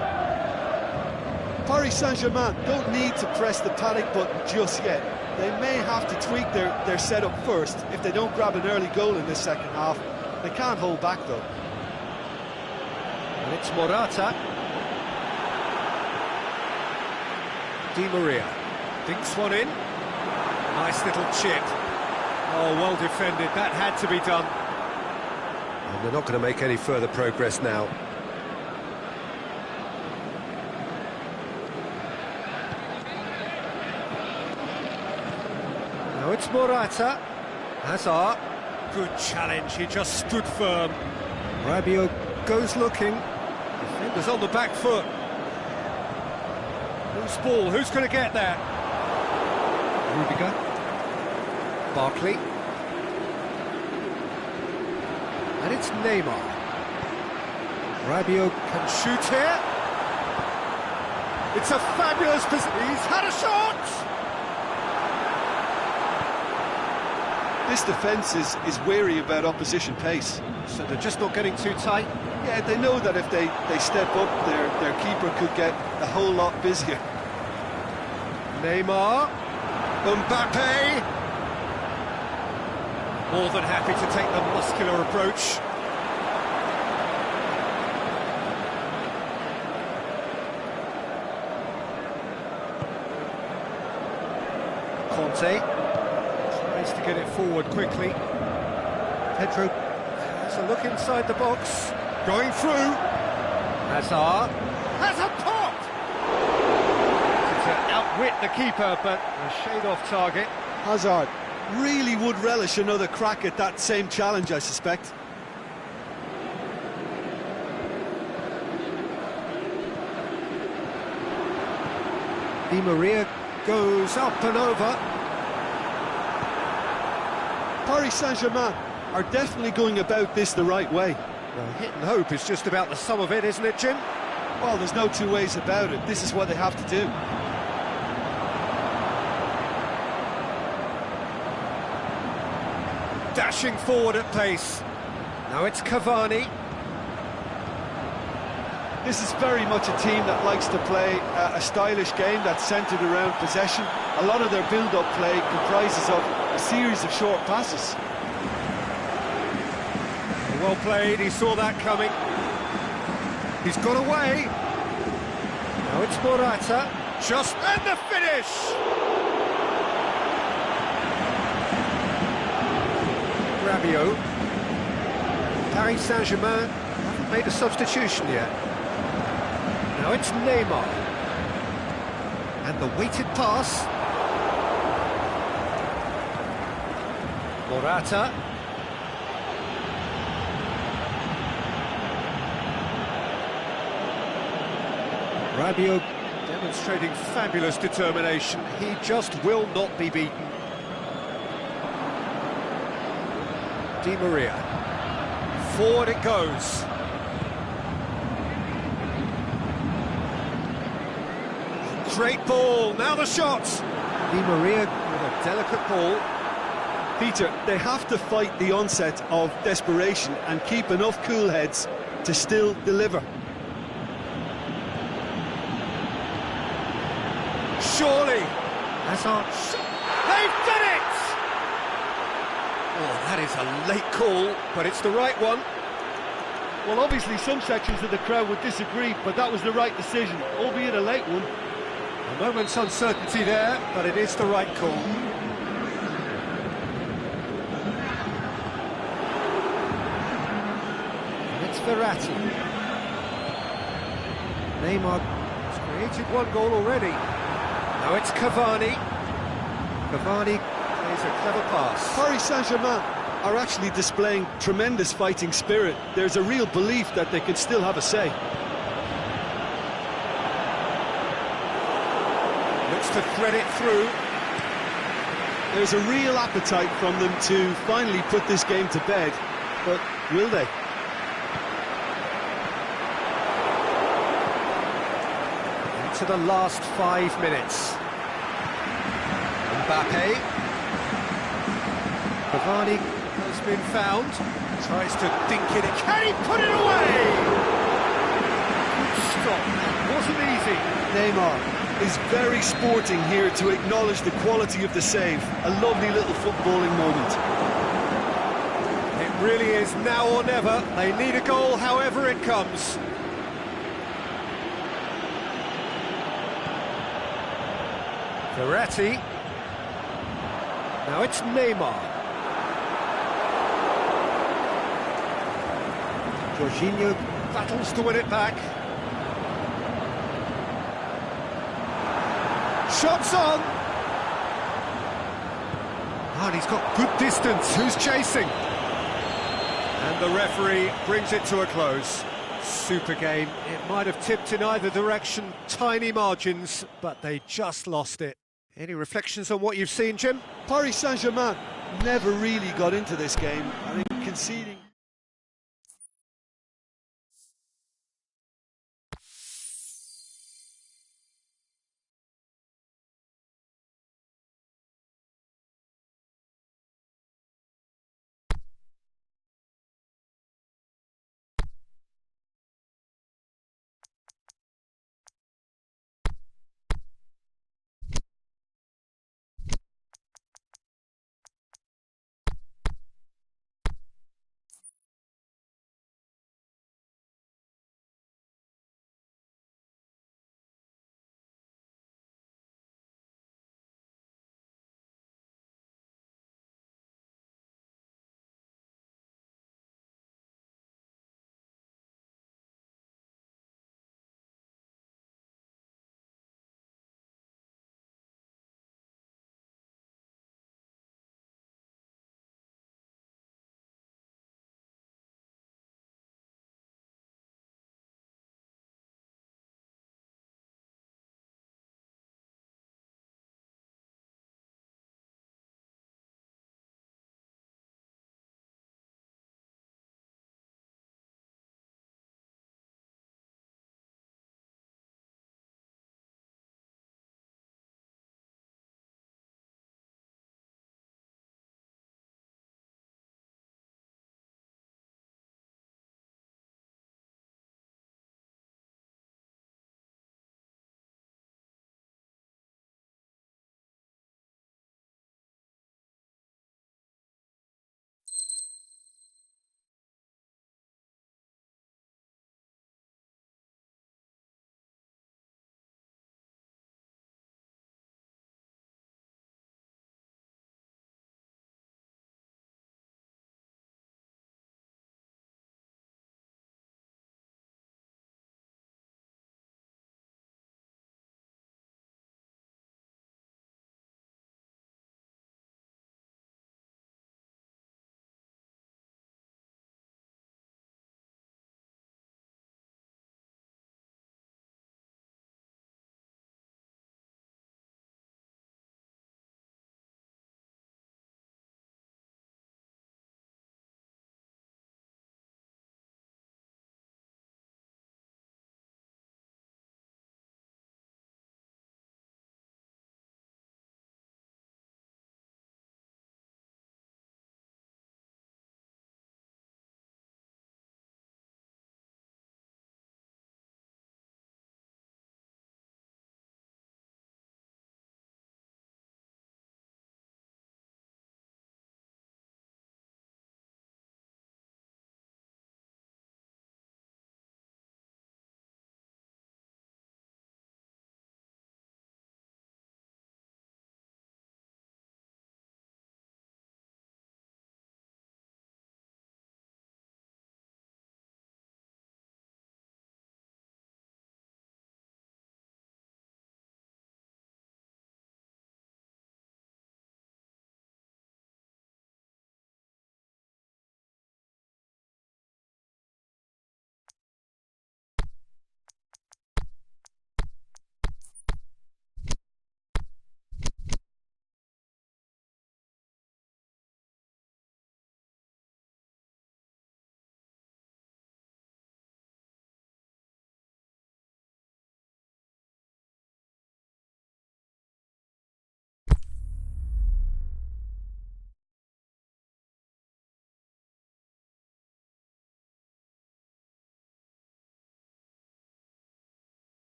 Paris Saint-Germain don't need to press the panic button just yet. They may have to tweak their setup first if they don't grab an early goal in this second half. They can't hold back though. And it's Morata. Di Maria dinks one in. Nice little chip. Oh, well defended. That had to be done. And they're not going to make any further progress now. Now it's Morata. Hazard. Good challenge. He just stood firm. Rabiot goes looking. Defenders on the back foot. Loose ball, who's going to get that? Rudiger. Barkley. And it's Neymar. Rabiot can shoot here. It's a fabulous position. He's had a shot! This defence is wary about opposition pace. So they're just not getting too tight? Yeah, they know that if they step up, their keeper could get a whole lot busier. Neymar. Mbappe. More than happy to take the muscular approach. Conte tries to get it forward quickly. Pedro has a look inside the box. Going through. Hazard has a pot! To outwit the keeper, but a shade off target. Hazard really would relish another crack at that same challenge, I suspect. Di Maria goes up and over. Paris Saint-Germain are definitely going about this the right way. Well, hit and hope is just about the sum of it, isn't it, Jim? Well, there's no two ways about it. This is what they have to do. Dashing forward at pace. Now it's Cavani. This is very much a team that likes to play a stylish game that's centred around possession. A lot of their build-up play comprises of a series of short passes. Well played, he saw that coming. He's got away. Now it's Morata. Just and the finish! Rabiot. Paris Saint-Germain haven't made a substitution yet. Now it's Neymar. And the weighted pass. Morata. Rabiot demonstrating fabulous determination. He just will not be beaten. Di Maria. Forward it goes. Straight ball, now the shot. Di Maria with a delicate ball. Peter, they have to fight the onset of desperation and keep enough cool heads to still deliver. Surely. Hazard. They've done it! Oh, that is a late call, but it's the right one. Well, obviously some sections of the crowd would disagree, but that was the right decision, albeit a late one. A moment's uncertainty there, but it is the right call. And it's Verratti. Neymar has created one goal already. Now it's Cavani. Cavani plays a clever pass. Paris Saint-Germain are actually displaying tremendous fighting spirit. There's a real belief that they can still have a say. Looks to thread it through. There's a real appetite from them to finally put this game to bed, but will they? Into the last 5 minutes. Mbappe. Cavani has been found. Tries to dink it. Can he put it away? Good stop. That wasn't easy. Neymar is very sporting here to acknowledge the quality of the save. A lovely little footballing moment. It really is now or never. They need a goal however it comes. Verratti. Now it's Neymar. Jorginho battles to win it back. Shots on! Oh, and he's got good distance. Who's chasing? And the referee brings it to a close. Super game. It might have tipped in either direction, tiny margins, but they just lost it. Any reflections on what you've seen, Jim? Paris Saint-Germain never really got into this game. I think conceding...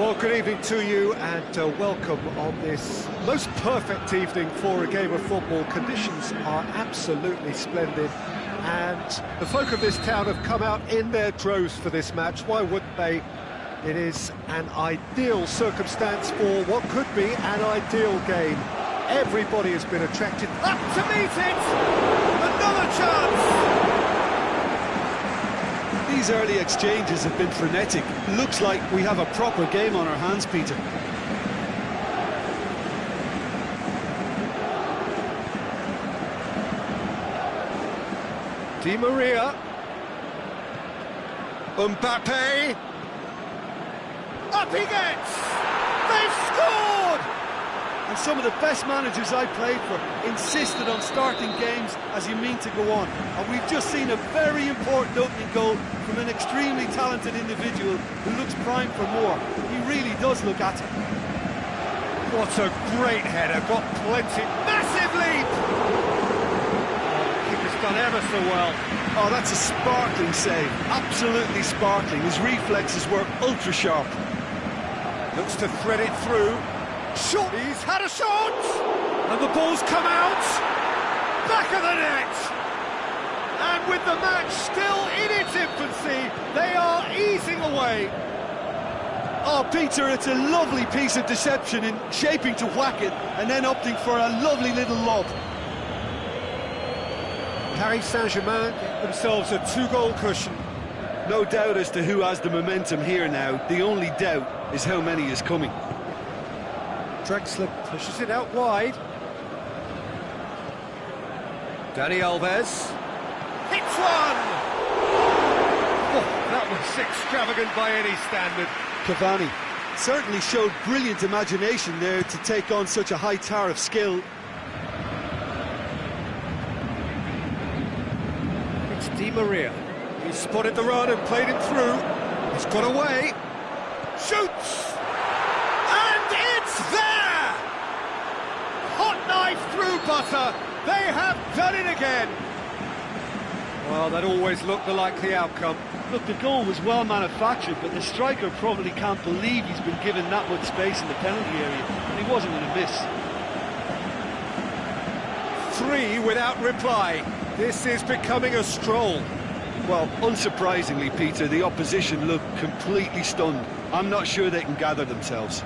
Well, good evening to you and welcome on this most perfect evening for a game of football. Conditions are absolutely splendid and the folk of this town have come out in their droves for this match. Why wouldn't they? It is an ideal circumstance for what could be an ideal game. Everybody has been attracted up to meet it! Another chance! These early exchanges have been frenetic. Looks like we have a proper game on our hands, Peter. Di Maria. Mbappe. Up he gets! They've scored! And some of the best managers I played for insisted on starting games as you mean to go on. And we've just seen a very important opening goal from an extremely talented individual who looks primed for more. He really does look at it. What a great header, got plenty. Massive leap! Keeper's done ever so well. Oh, that's a sparkling save. Absolutely sparkling. His reflexes were ultra sharp. Looks to thread it through. Shot! He's had a shot! And the ball's come out! Back of the net! And with the match still in its infancy, they are easing away. Oh, Peter, it's a lovely piece of deception in shaping to whack it and then opting for a lovely little lob. Paris Saint-Germain get themselves a two-goal cushion. No doubt as to who has the momentum here now. The only doubt is how many is coming. Drexler pushes it out wide. Dani Alves. Hits one! Oh, that was extravagant by any standard. Cavani certainly showed brilliant imagination there to take on such a high tower of skill. It's Di Maria. He's spotted the run and played it through. He's got away. Shoots! And it's there! Hot knife through butter. They have done it again. Well, that always looked the likely outcome. Look, the goal was well manufactured, but the striker probably can't believe he's been given that much space in the penalty area, and he wasn't going to miss. 3 without reply. This is becoming a stroll. Well, unsurprisingly, Peter, the opposition look completely stunned. I'm not sure they can gather themselves.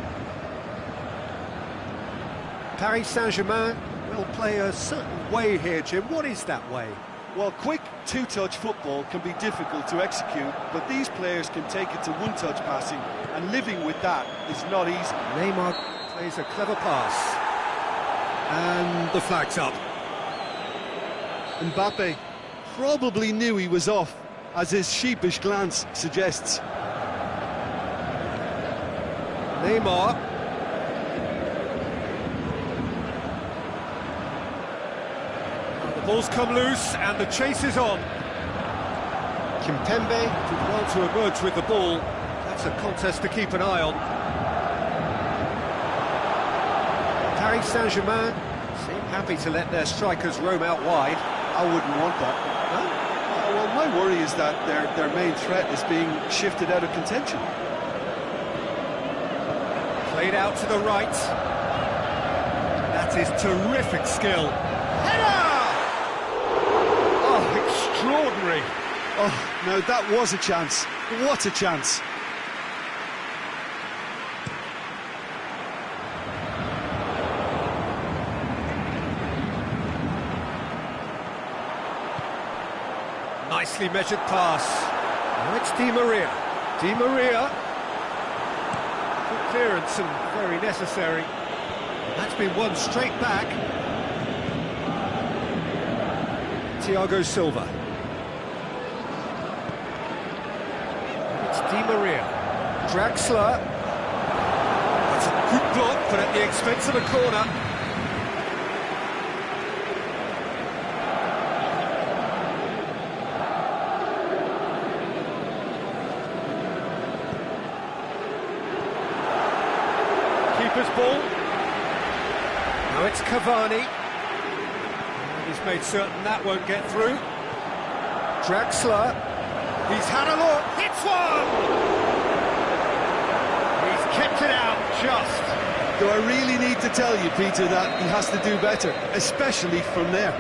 Paris Saint-Germain will play a certain way here, Jim. What is that way? Well, quick two-touch football can be difficult to execute, but these players can take it to one-touch passing, and living with that is not easy. Neymar plays a clever pass. And the flag's up. Mbappe probably knew he was off, as his sheepish glance suggests. Neymar. The ball's come loose and the chase is on. Kimpembe did well to emerge with the ball. That's a contest to keep an eye on. Paris Saint-Germain seem happy to let their strikers roam out wide. I wouldn't want that. No? Well, my worry is that their main threat is being shifted out of contention. Played out to the right. That is terrific skill. Header! Oh, extraordinary. Oh, now that was a chance. What a chance. Nicely measured pass. Now it's Di Maria. Di Maria. Good clearance and very necessary. That's been won straight back. Thiago Silva. It's Di Maria. Draxler. That's a good block, but at the expense of a corner. Keeper's ball. Now it's Cavani. And he's made certain that won't get through. Draxler. He's had a look. Hits one! He's kept it out just. Do I really need to tell you, Peter, that he has to do better, especially from there?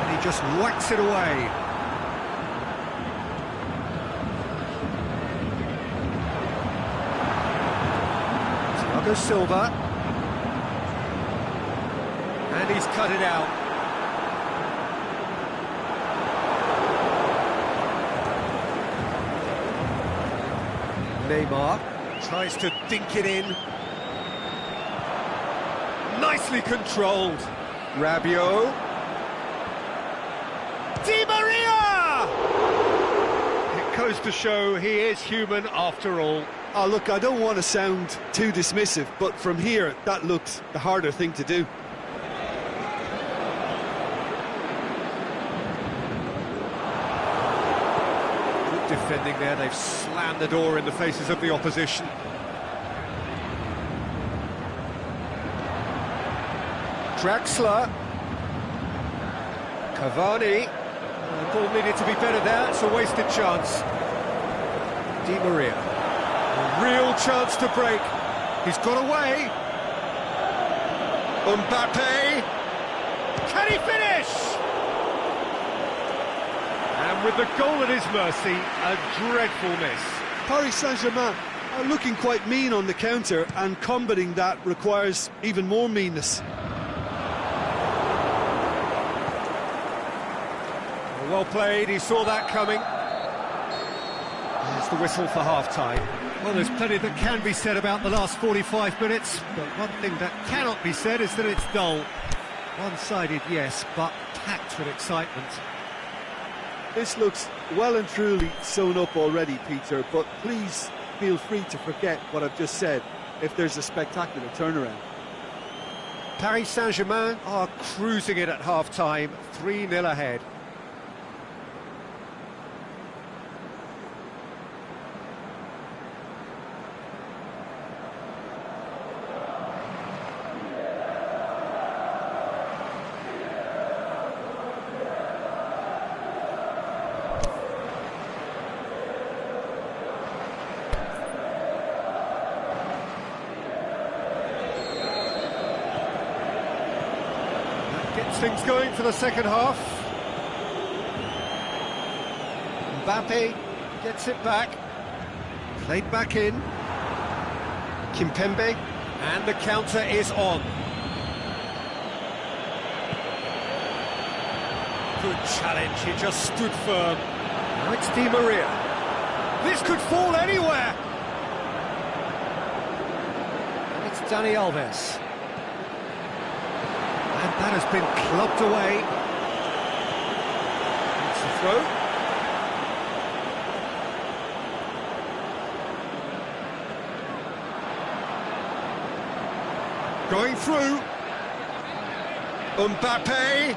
And he just whacks it away. Thiago Silva. And he's cut it out. Neymar tries to dink it in. Nicely controlled. Rabiot. Di Maria! It goes to show he is human after all. Oh, look, I don't want to sound too dismissive, but from here, that looks the harder thing to do. Defending there, they've slammed the door in the faces of the opposition. Draxler. Cavani. The ball needed to be better there, it's a wasted chance. Di Maria. A real chance to break. He's got away. Mbappe. Can he finish? And with the goal at his mercy, a dreadful miss. Paris Saint-Germain are looking quite mean on the counter, and combating that requires even more meanness. Well played, he saw that coming. There's the whistle for half-time. Well, there's plenty that can be said about the last 45 minutes, but one thing that cannot be said is that it's dull. One-sided, yes, but packed with excitement. This looks well and truly sewn up already, Peter, but please feel free to forget what I've just said if there's a spectacular turnaround. Paris Saint-Germain are cruising it at half-time, 3-0 ahead. Gets things going for the second half. Mbappe gets it back. Played back in. Kimpembe. And the counter is on. Good challenge, he just stood firm. Now it's Di Maria. This could fall anywhere. And it's Dani Alves. And that has been clubbed away. It's the throw. Going through. Mbappe.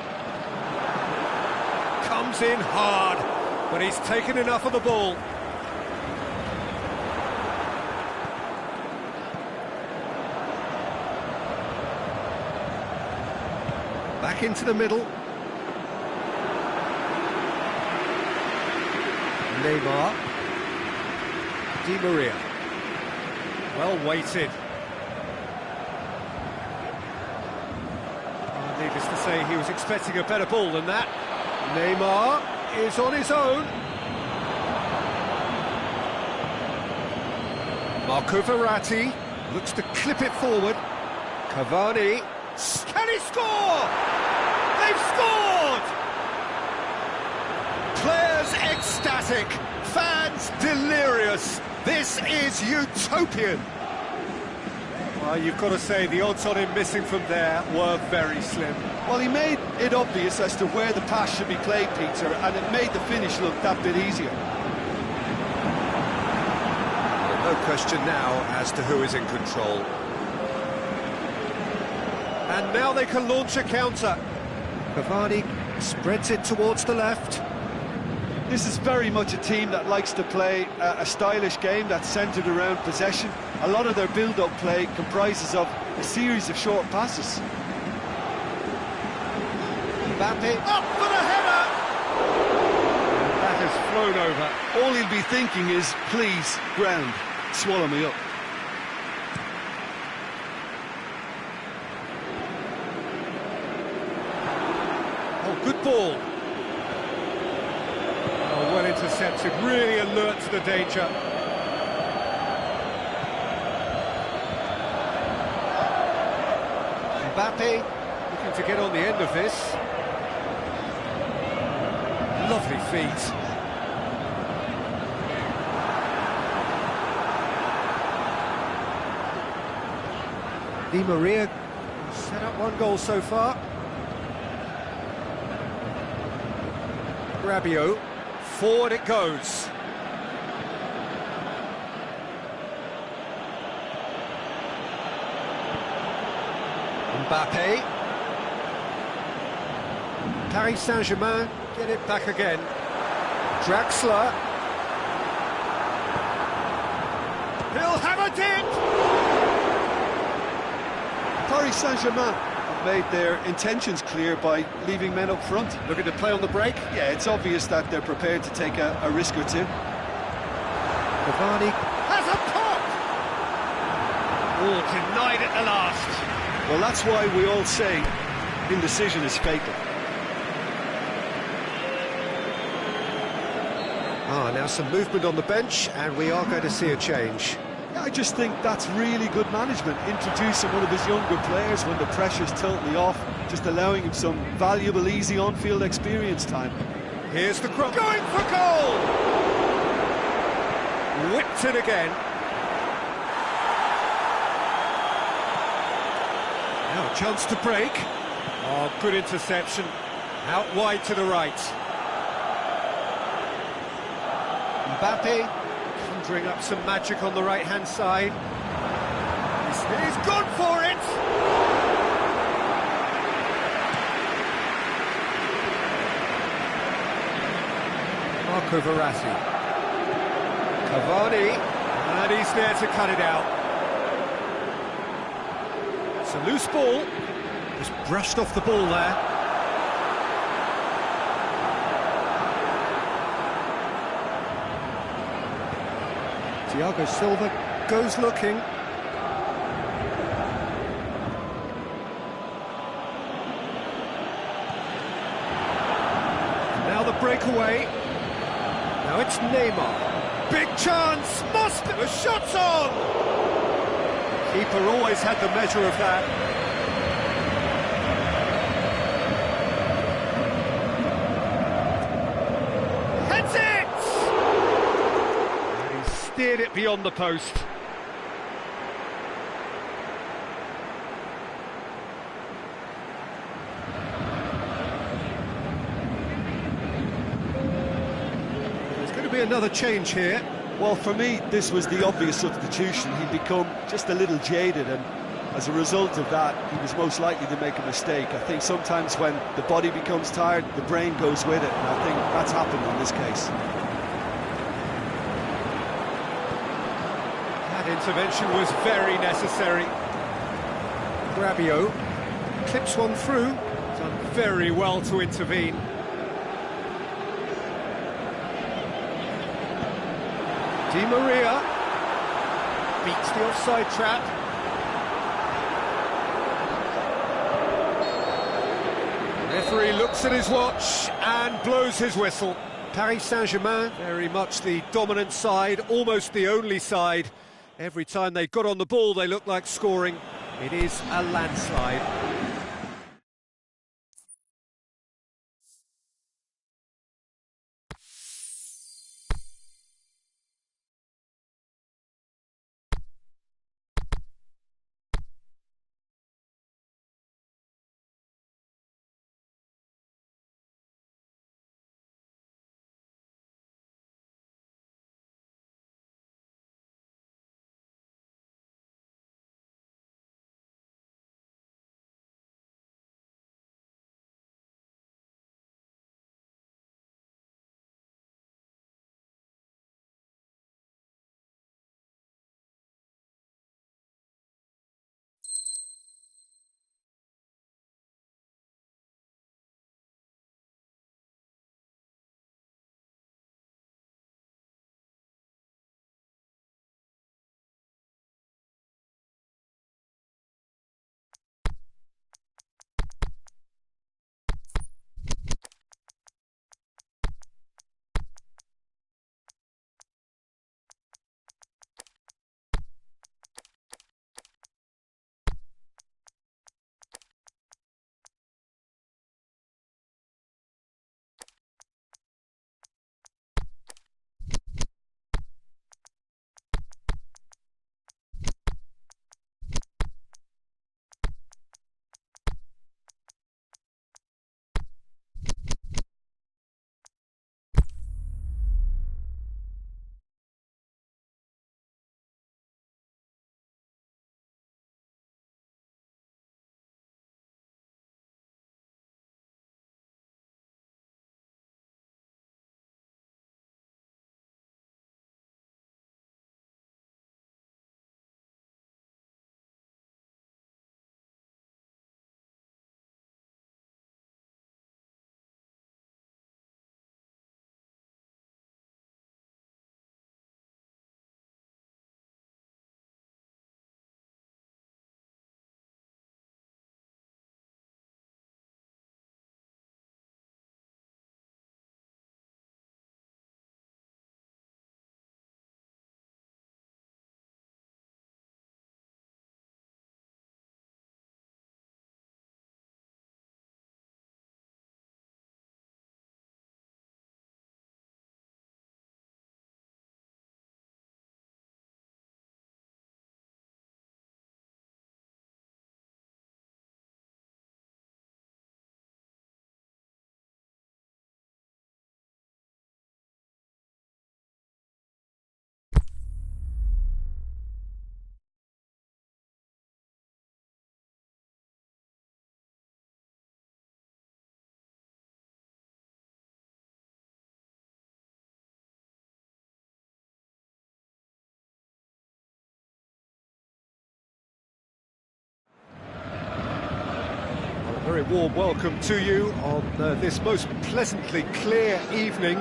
Comes in hard, but he's taken enough of the ball. Back into the middle. Neymar. Di Maria. Well weighted. Needless to say, he was expecting a better ball than that. Neymar is on his own. Marco Verratti looks to clip it forward. Cavani. Can he score? They've scored! Players ecstatic, fans delirious. This is utopian. Well, you've got to say the odds on him missing from there were very slim. Well, he made it obvious as to where the pass should be played, Peter, and it made the finish look that bit easier. No question now as to who is in control. And now they can launch a counter. Cavani spreads it towards the left. This is very much a team that likes to play a stylish game that's centred around possession. A lot of their build-up play comprises of a series of short passes. Mbappe up for the header! That has flown over. All he'll be thinking is, please, ground, swallow me up. Oh, good ball. Oh, well intercepted, really alert to the danger. Mbappe looking to get on the end of this. Lovely feet. Di Maria set up one goal so far. Rabiot, forward it goes. Mbappe. Paris Saint-Germain get it back again. Draxler. He'll have a dip! Paris Saint-Germain have made their intentions clear by leaving men up front. Looking to play on the break. Yeah, it's obvious that they're prepared to take a risk or two. Cavani has a pop! Oh, denied at the last. Well, that's why we all say indecision is fatal. Now some movement on the bench, and we are going to see a change. Yeah, I just think that's really good management, introducing one of his younger players when the pressure's totally off, just allowing him some valuable, easy on-field experience time. Here's the cross. Going for goal! Whipped it again. Now a chance to break. Oh, good interception. Out wide to the right. Mbappe conjuring up some magic on the right-hand side. He's gone for it! Marco Verratti. Cavani, and he's there to cut it out. It's a loose ball, just brushed off the ball there. Thiago Silva goes looking. Now the breakaway. Now it's Neymar. Big chance! Must be... The shot's on! Keeper always had the measure of that. Heads it! And he steered it beyond the post. There's going to be another change here. Well, for me, this was the obvious substitution. He'd become just a little jaded, and as a result of that, he was most likely to make a mistake. I think sometimes when the body becomes tired, the brain goes with it, and I think that's happened in this case. That intervention was very necessary. Rabiot clips one through. Done very well to intervene. Di Maria beats the offside trap. Referee looks at his watch and blows his whistle. Paris Saint-Germain, very much the dominant side, almost the only side. Every time they got on the ball, they looked like scoring. It is a landslide. Very warm welcome to you on this most pleasantly clear evening.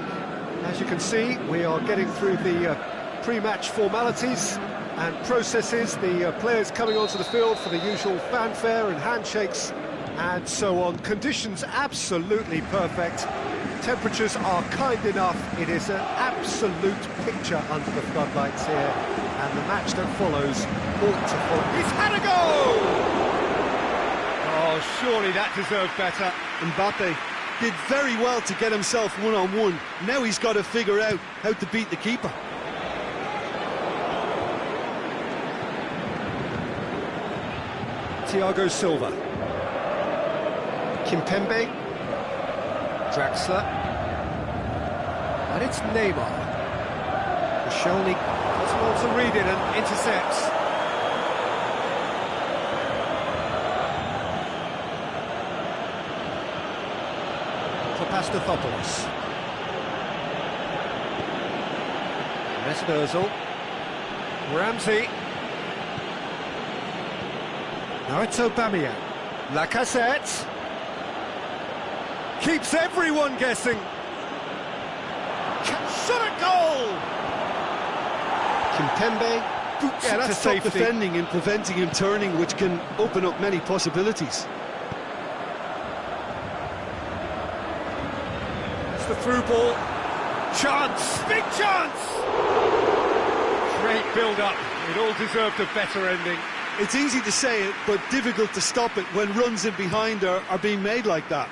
As you can see, we are getting through the pre-match formalities and processes, the players coming onto the field for the usual fanfare and handshakes and so on. Conditions absolutely perfect. Temperatures are kind enough. It is an absolute picture under the floodlights here, and the match that follows ought to follow. He's had a goal! Oh, surely that deserved better. Mbappe did very well to get himself one-on-one. Now he's got to figure out how to beat the keeper. Thiago Silva. Kimpembe. Draxler. And it's Neymar. Koscielny does well to read it and intercepts. Papastathopoulos. Mesut Ozil. Ramsey. Now it's Aubameyang. Lacazette. Keeps everyone guessing. Shot a goal! Kimpembe boots it to That's safety. top defending and preventing him turning, which can open up many possibilities. The through ball, chance, big chance! Great build-up, it all deserved a better ending. It's easy to say it, but difficult to stop it when runs in behind are being made like that.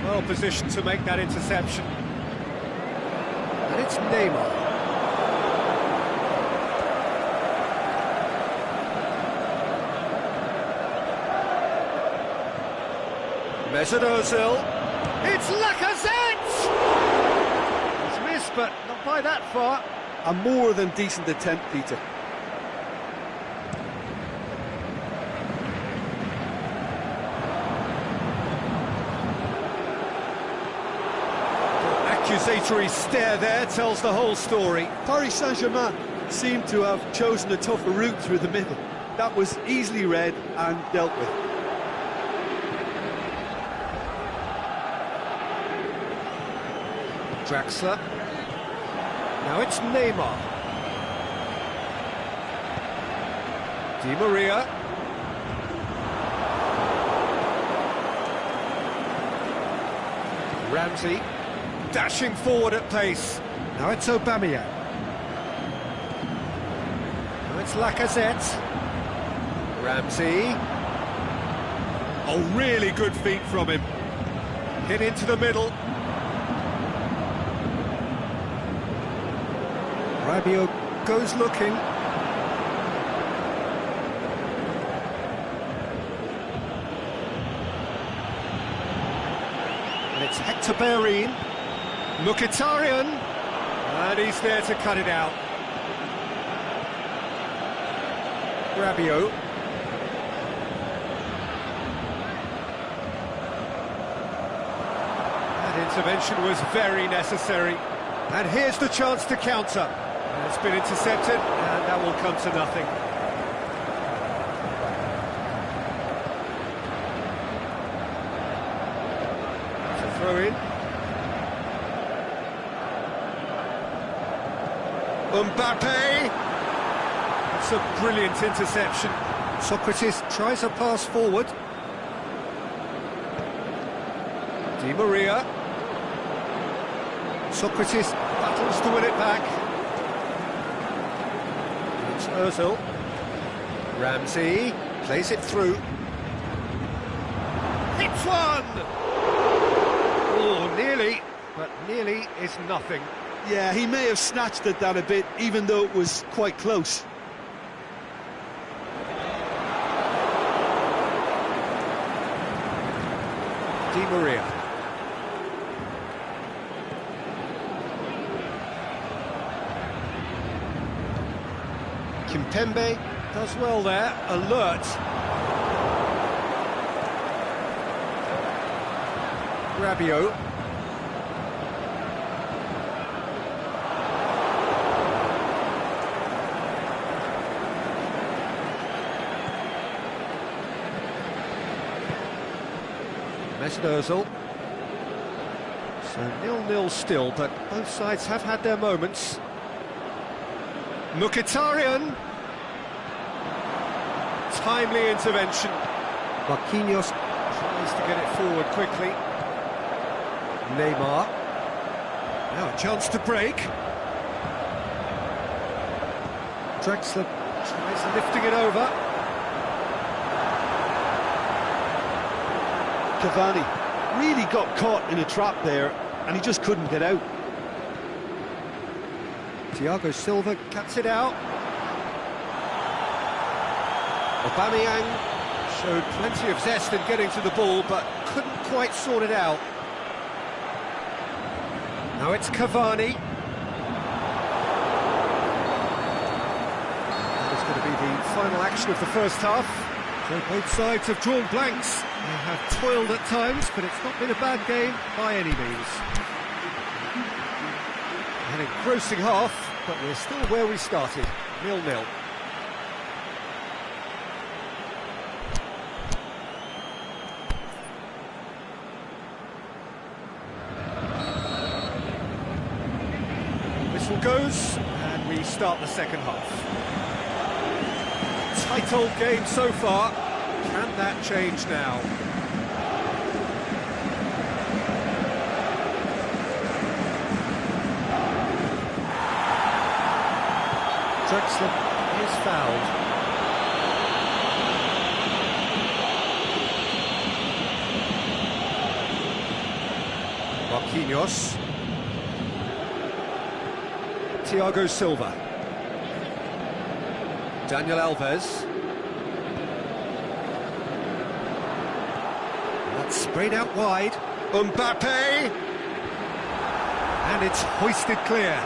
Well positioned to make that interception. And it's Neymar. Mesut Ozil. It's Lacazette! It's missed, but not by that far. A more than decent attempt, Peter. Accusatory stare there tells the whole story. Paris Saint-Germain seemed to have chosen a tougher route through the middle. That was easily read and dealt with. Draxler. Now it's Neymar. Di Maria. Ramsey. Dashing forward at pace. Now it's Aubameyang. Now it's Lacazette. Ramsey. Oh, really good feet from him. Hit into the middle. Rabiot goes looking. And it's Hector Bellerin. Mkhitaryan. And he's there to cut it out. Rabiot. That intervention was very necessary. And here's the chance to counter. It's been intercepted, and that will come to nothing. It's a throw in. Mbappe! It's a brilliant interception. Socrates tries a pass forward. Di Maria. Socrates battles to win it back. It's Ozil. Ramsey plays it through. Hits one! Oh, nearly, but nearly is nothing. Yeah, he may have snatched at that a bit, even though it was quite close. Di Maria. Kimpembe does well there, alert. Rabiot. Mesut Ozil. So 0-0 still, but both sides have had their moments. Mkhitaryan. Timely intervention. Marquinhos tries to get it forward quickly. Neymar. Now a chance to break. Drexler tries lifting it over. Cavani really got caught in a trap there, and he just couldn't get out. Thiago Silva cuts it out. Aubameyang showed plenty of zest in getting to the ball, but couldn't quite sort it out. Now it's Cavani. That is going to be the final action of the first half. So both sides have drawn blanks. They have toiled at times, but it's not been a bad game by any means. An engrossing half, but we're still where we started, 0-0. Whistle goes, and we start the second half. Tight old game so far. Can that change now? Drexler is fouled. Marquinhos. Thiago Silva. Daniel Alves. That's sprayed out wide. Mbappe! And it's hoisted clear.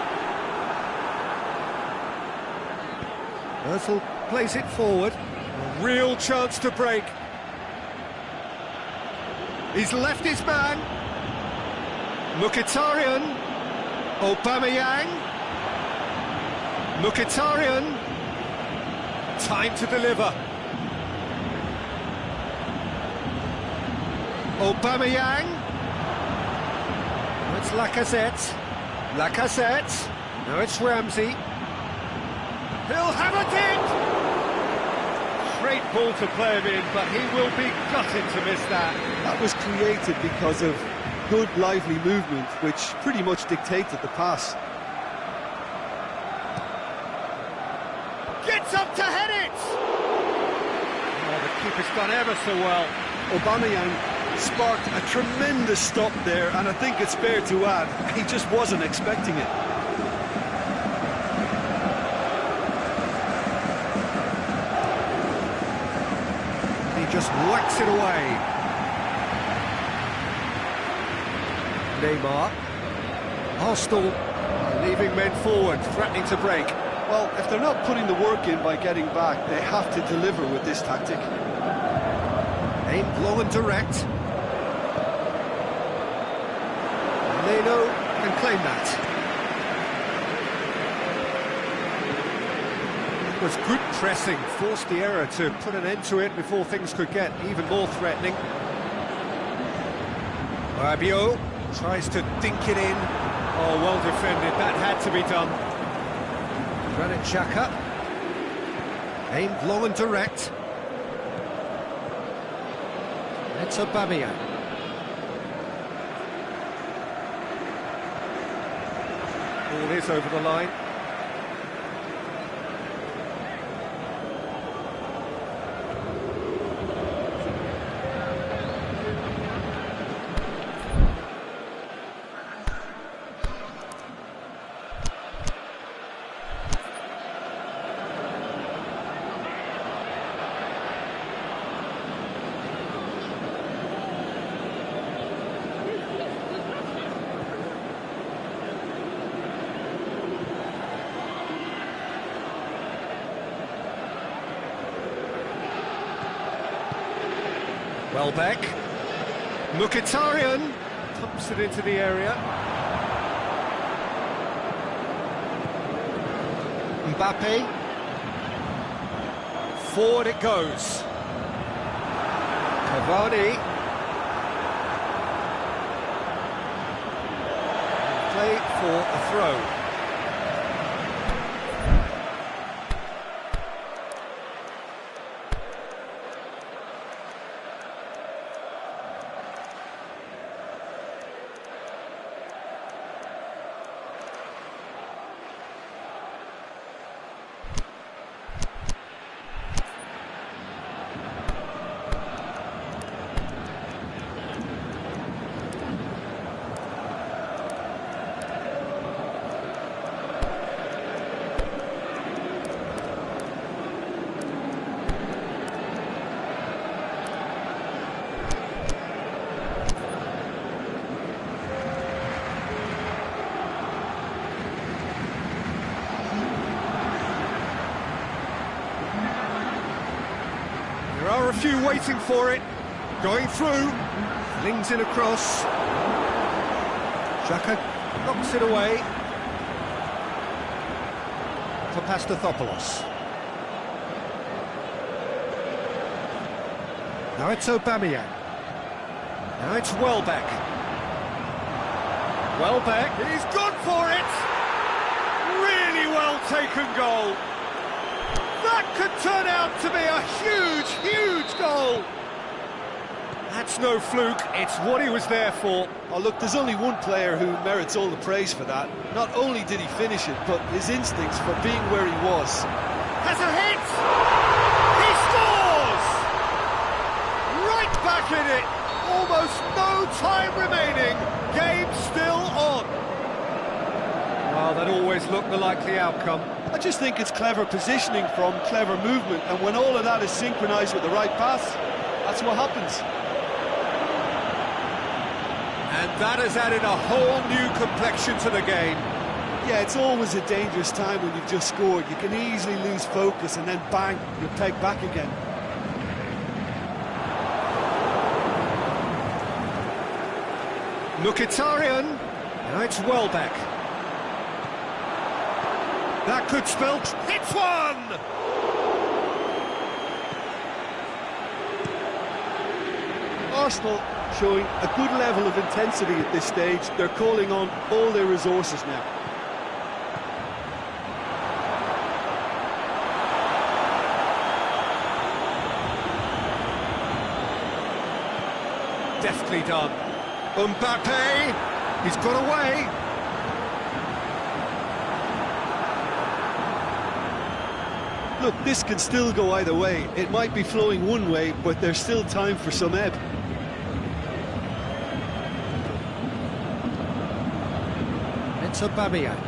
Ozil plays it forward. A real chance to break. He's left his man. Mkhitaryan. Aubameyang. Mkhitaryan. Time to deliver. Aubameyang. It's Lacazette. Lacazette. Now it's Ramsey. He'll have it in! Great ball to play him in, but he will be gutted to miss that. That was created because of good, lively movement, which pretty much dictated the pass. Gets up to head it! Oh, the keeper's done ever so well. Aubameyang sparked a tremendous stop there, and I think it's fair to add, he just wasn't expecting it. He just whacks it away. Neymar. Arsenal are leaving men forward, threatening to break. Well, if they're not putting the work in by getting back, they have to deliver with this tactic. Aimed low and direct. Leno can claim that. It was good pressing, forced the error to put an end to it before things could get even more threatening. Rabiot tries to dink it in. Oh, well defended, that had to be done. Granit Xhaka. Aimed low and direct. It's Aubameyang. Ball is over the line. Welbeck. Mkhitaryan pumps it into the area. Mbappe. Forward it goes. Cavani. play for a throw. There are a few waiting for it. Going through. Flings in across. Xhaka knocks it away. For Pastathopoulos. Now it's Aubameyang. Now it's Welbeck. Welbeck, he's gone for it! Really well taken goal. That could turn out to be a huge, huge goal. That's no fluke, it's what he was there for. Oh look, there's only one player who merits all the praise for that. Not only did he finish it, but his instincts for being where he was. Has a hit! He scores! Right back in it! Almost no time remaining. Game still on. Well, that always looked the likely outcome. I just think it's clever positioning from clever movement, and when all of that is synchronised with the right pass, that's what happens. And that has added a whole new complexion to the game. Yeah, it's always a dangerous time when you've just scored. You can easily lose focus and then bang, you're pegged back again. Mkhitaryan. Now it's Welbeck. That could spell... It's one! Arsenal showing a good level of intensity at this stage. They're calling on all their resources now. Deftly done. Mbappe, he's got away. Look, this can still go either way. It might be flowing one way, but there's still time for some ebb. It's Aubameyang.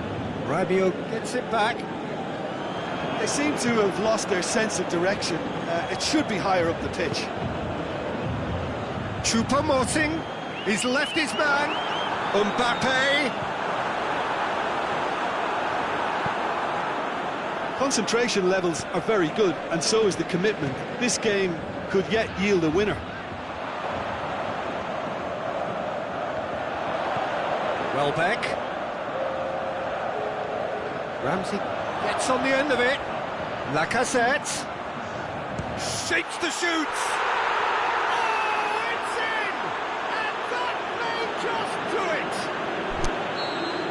Rabiot gets it back. They seem to have lost their sense of direction. It should be higher up the pitch. Choupo-Moting, he's left his man. Mbappe. Concentration levels are very good, and so is the commitment. This game could yet yield a winner. Welbeck. Ramsey gets on the end of it. Lacazette. Shakes the shoots. Oh, it's in! And that may just do it.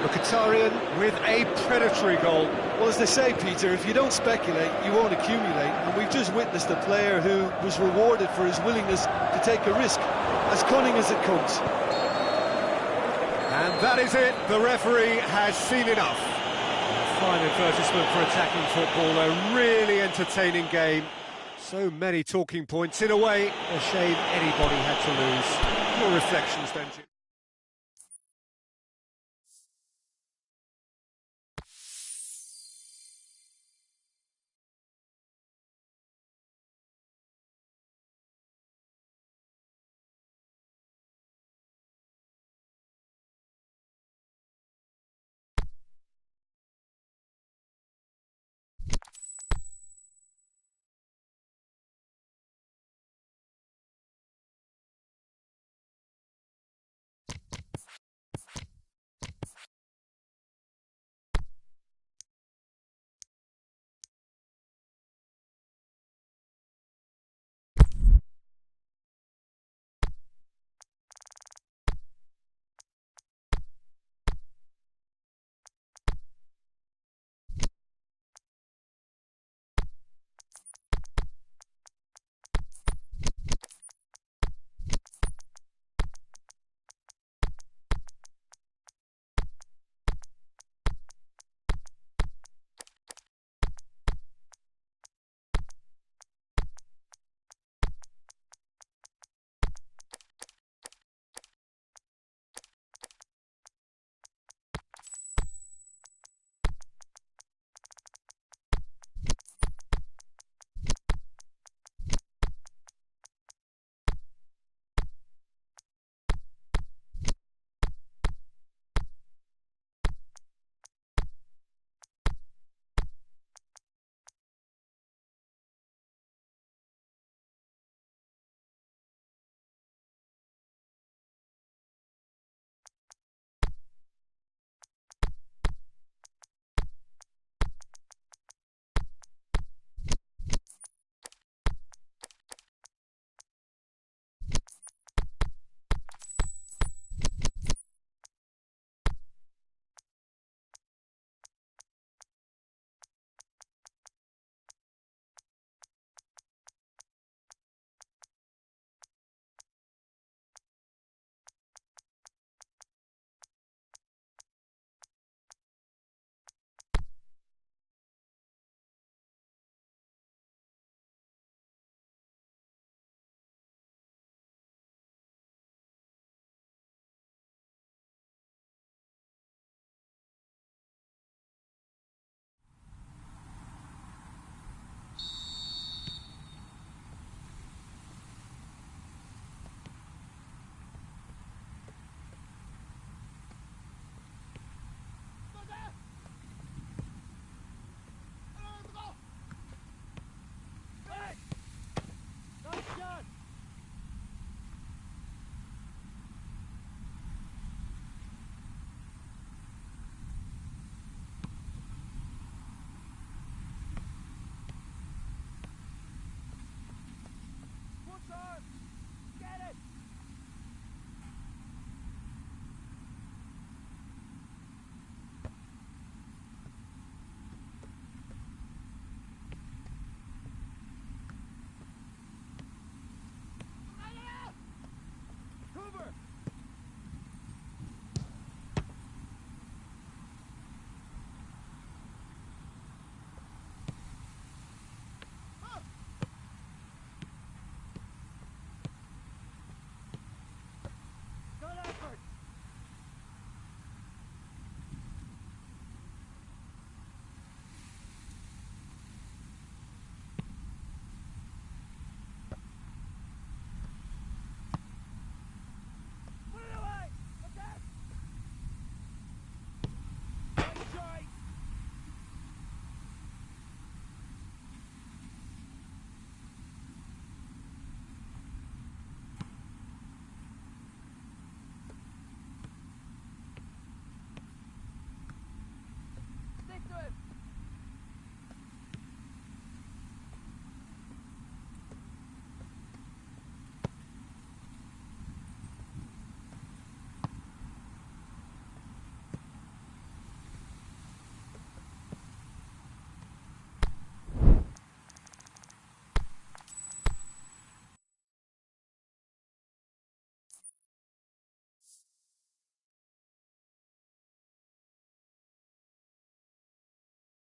Mkhitaryan with a predatory goal. Well, as they say, Peter, if you don't speculate, you won't accumulate. And we've just witnessed a player who was rewarded for his willingness to take a risk, as cunning as it comes. And that is it. The referee has seen enough. Fine advertisement for attacking football. A really entertaining game. So many talking points. In a way, a shame anybody had to lose. Your reflections, then, Jim?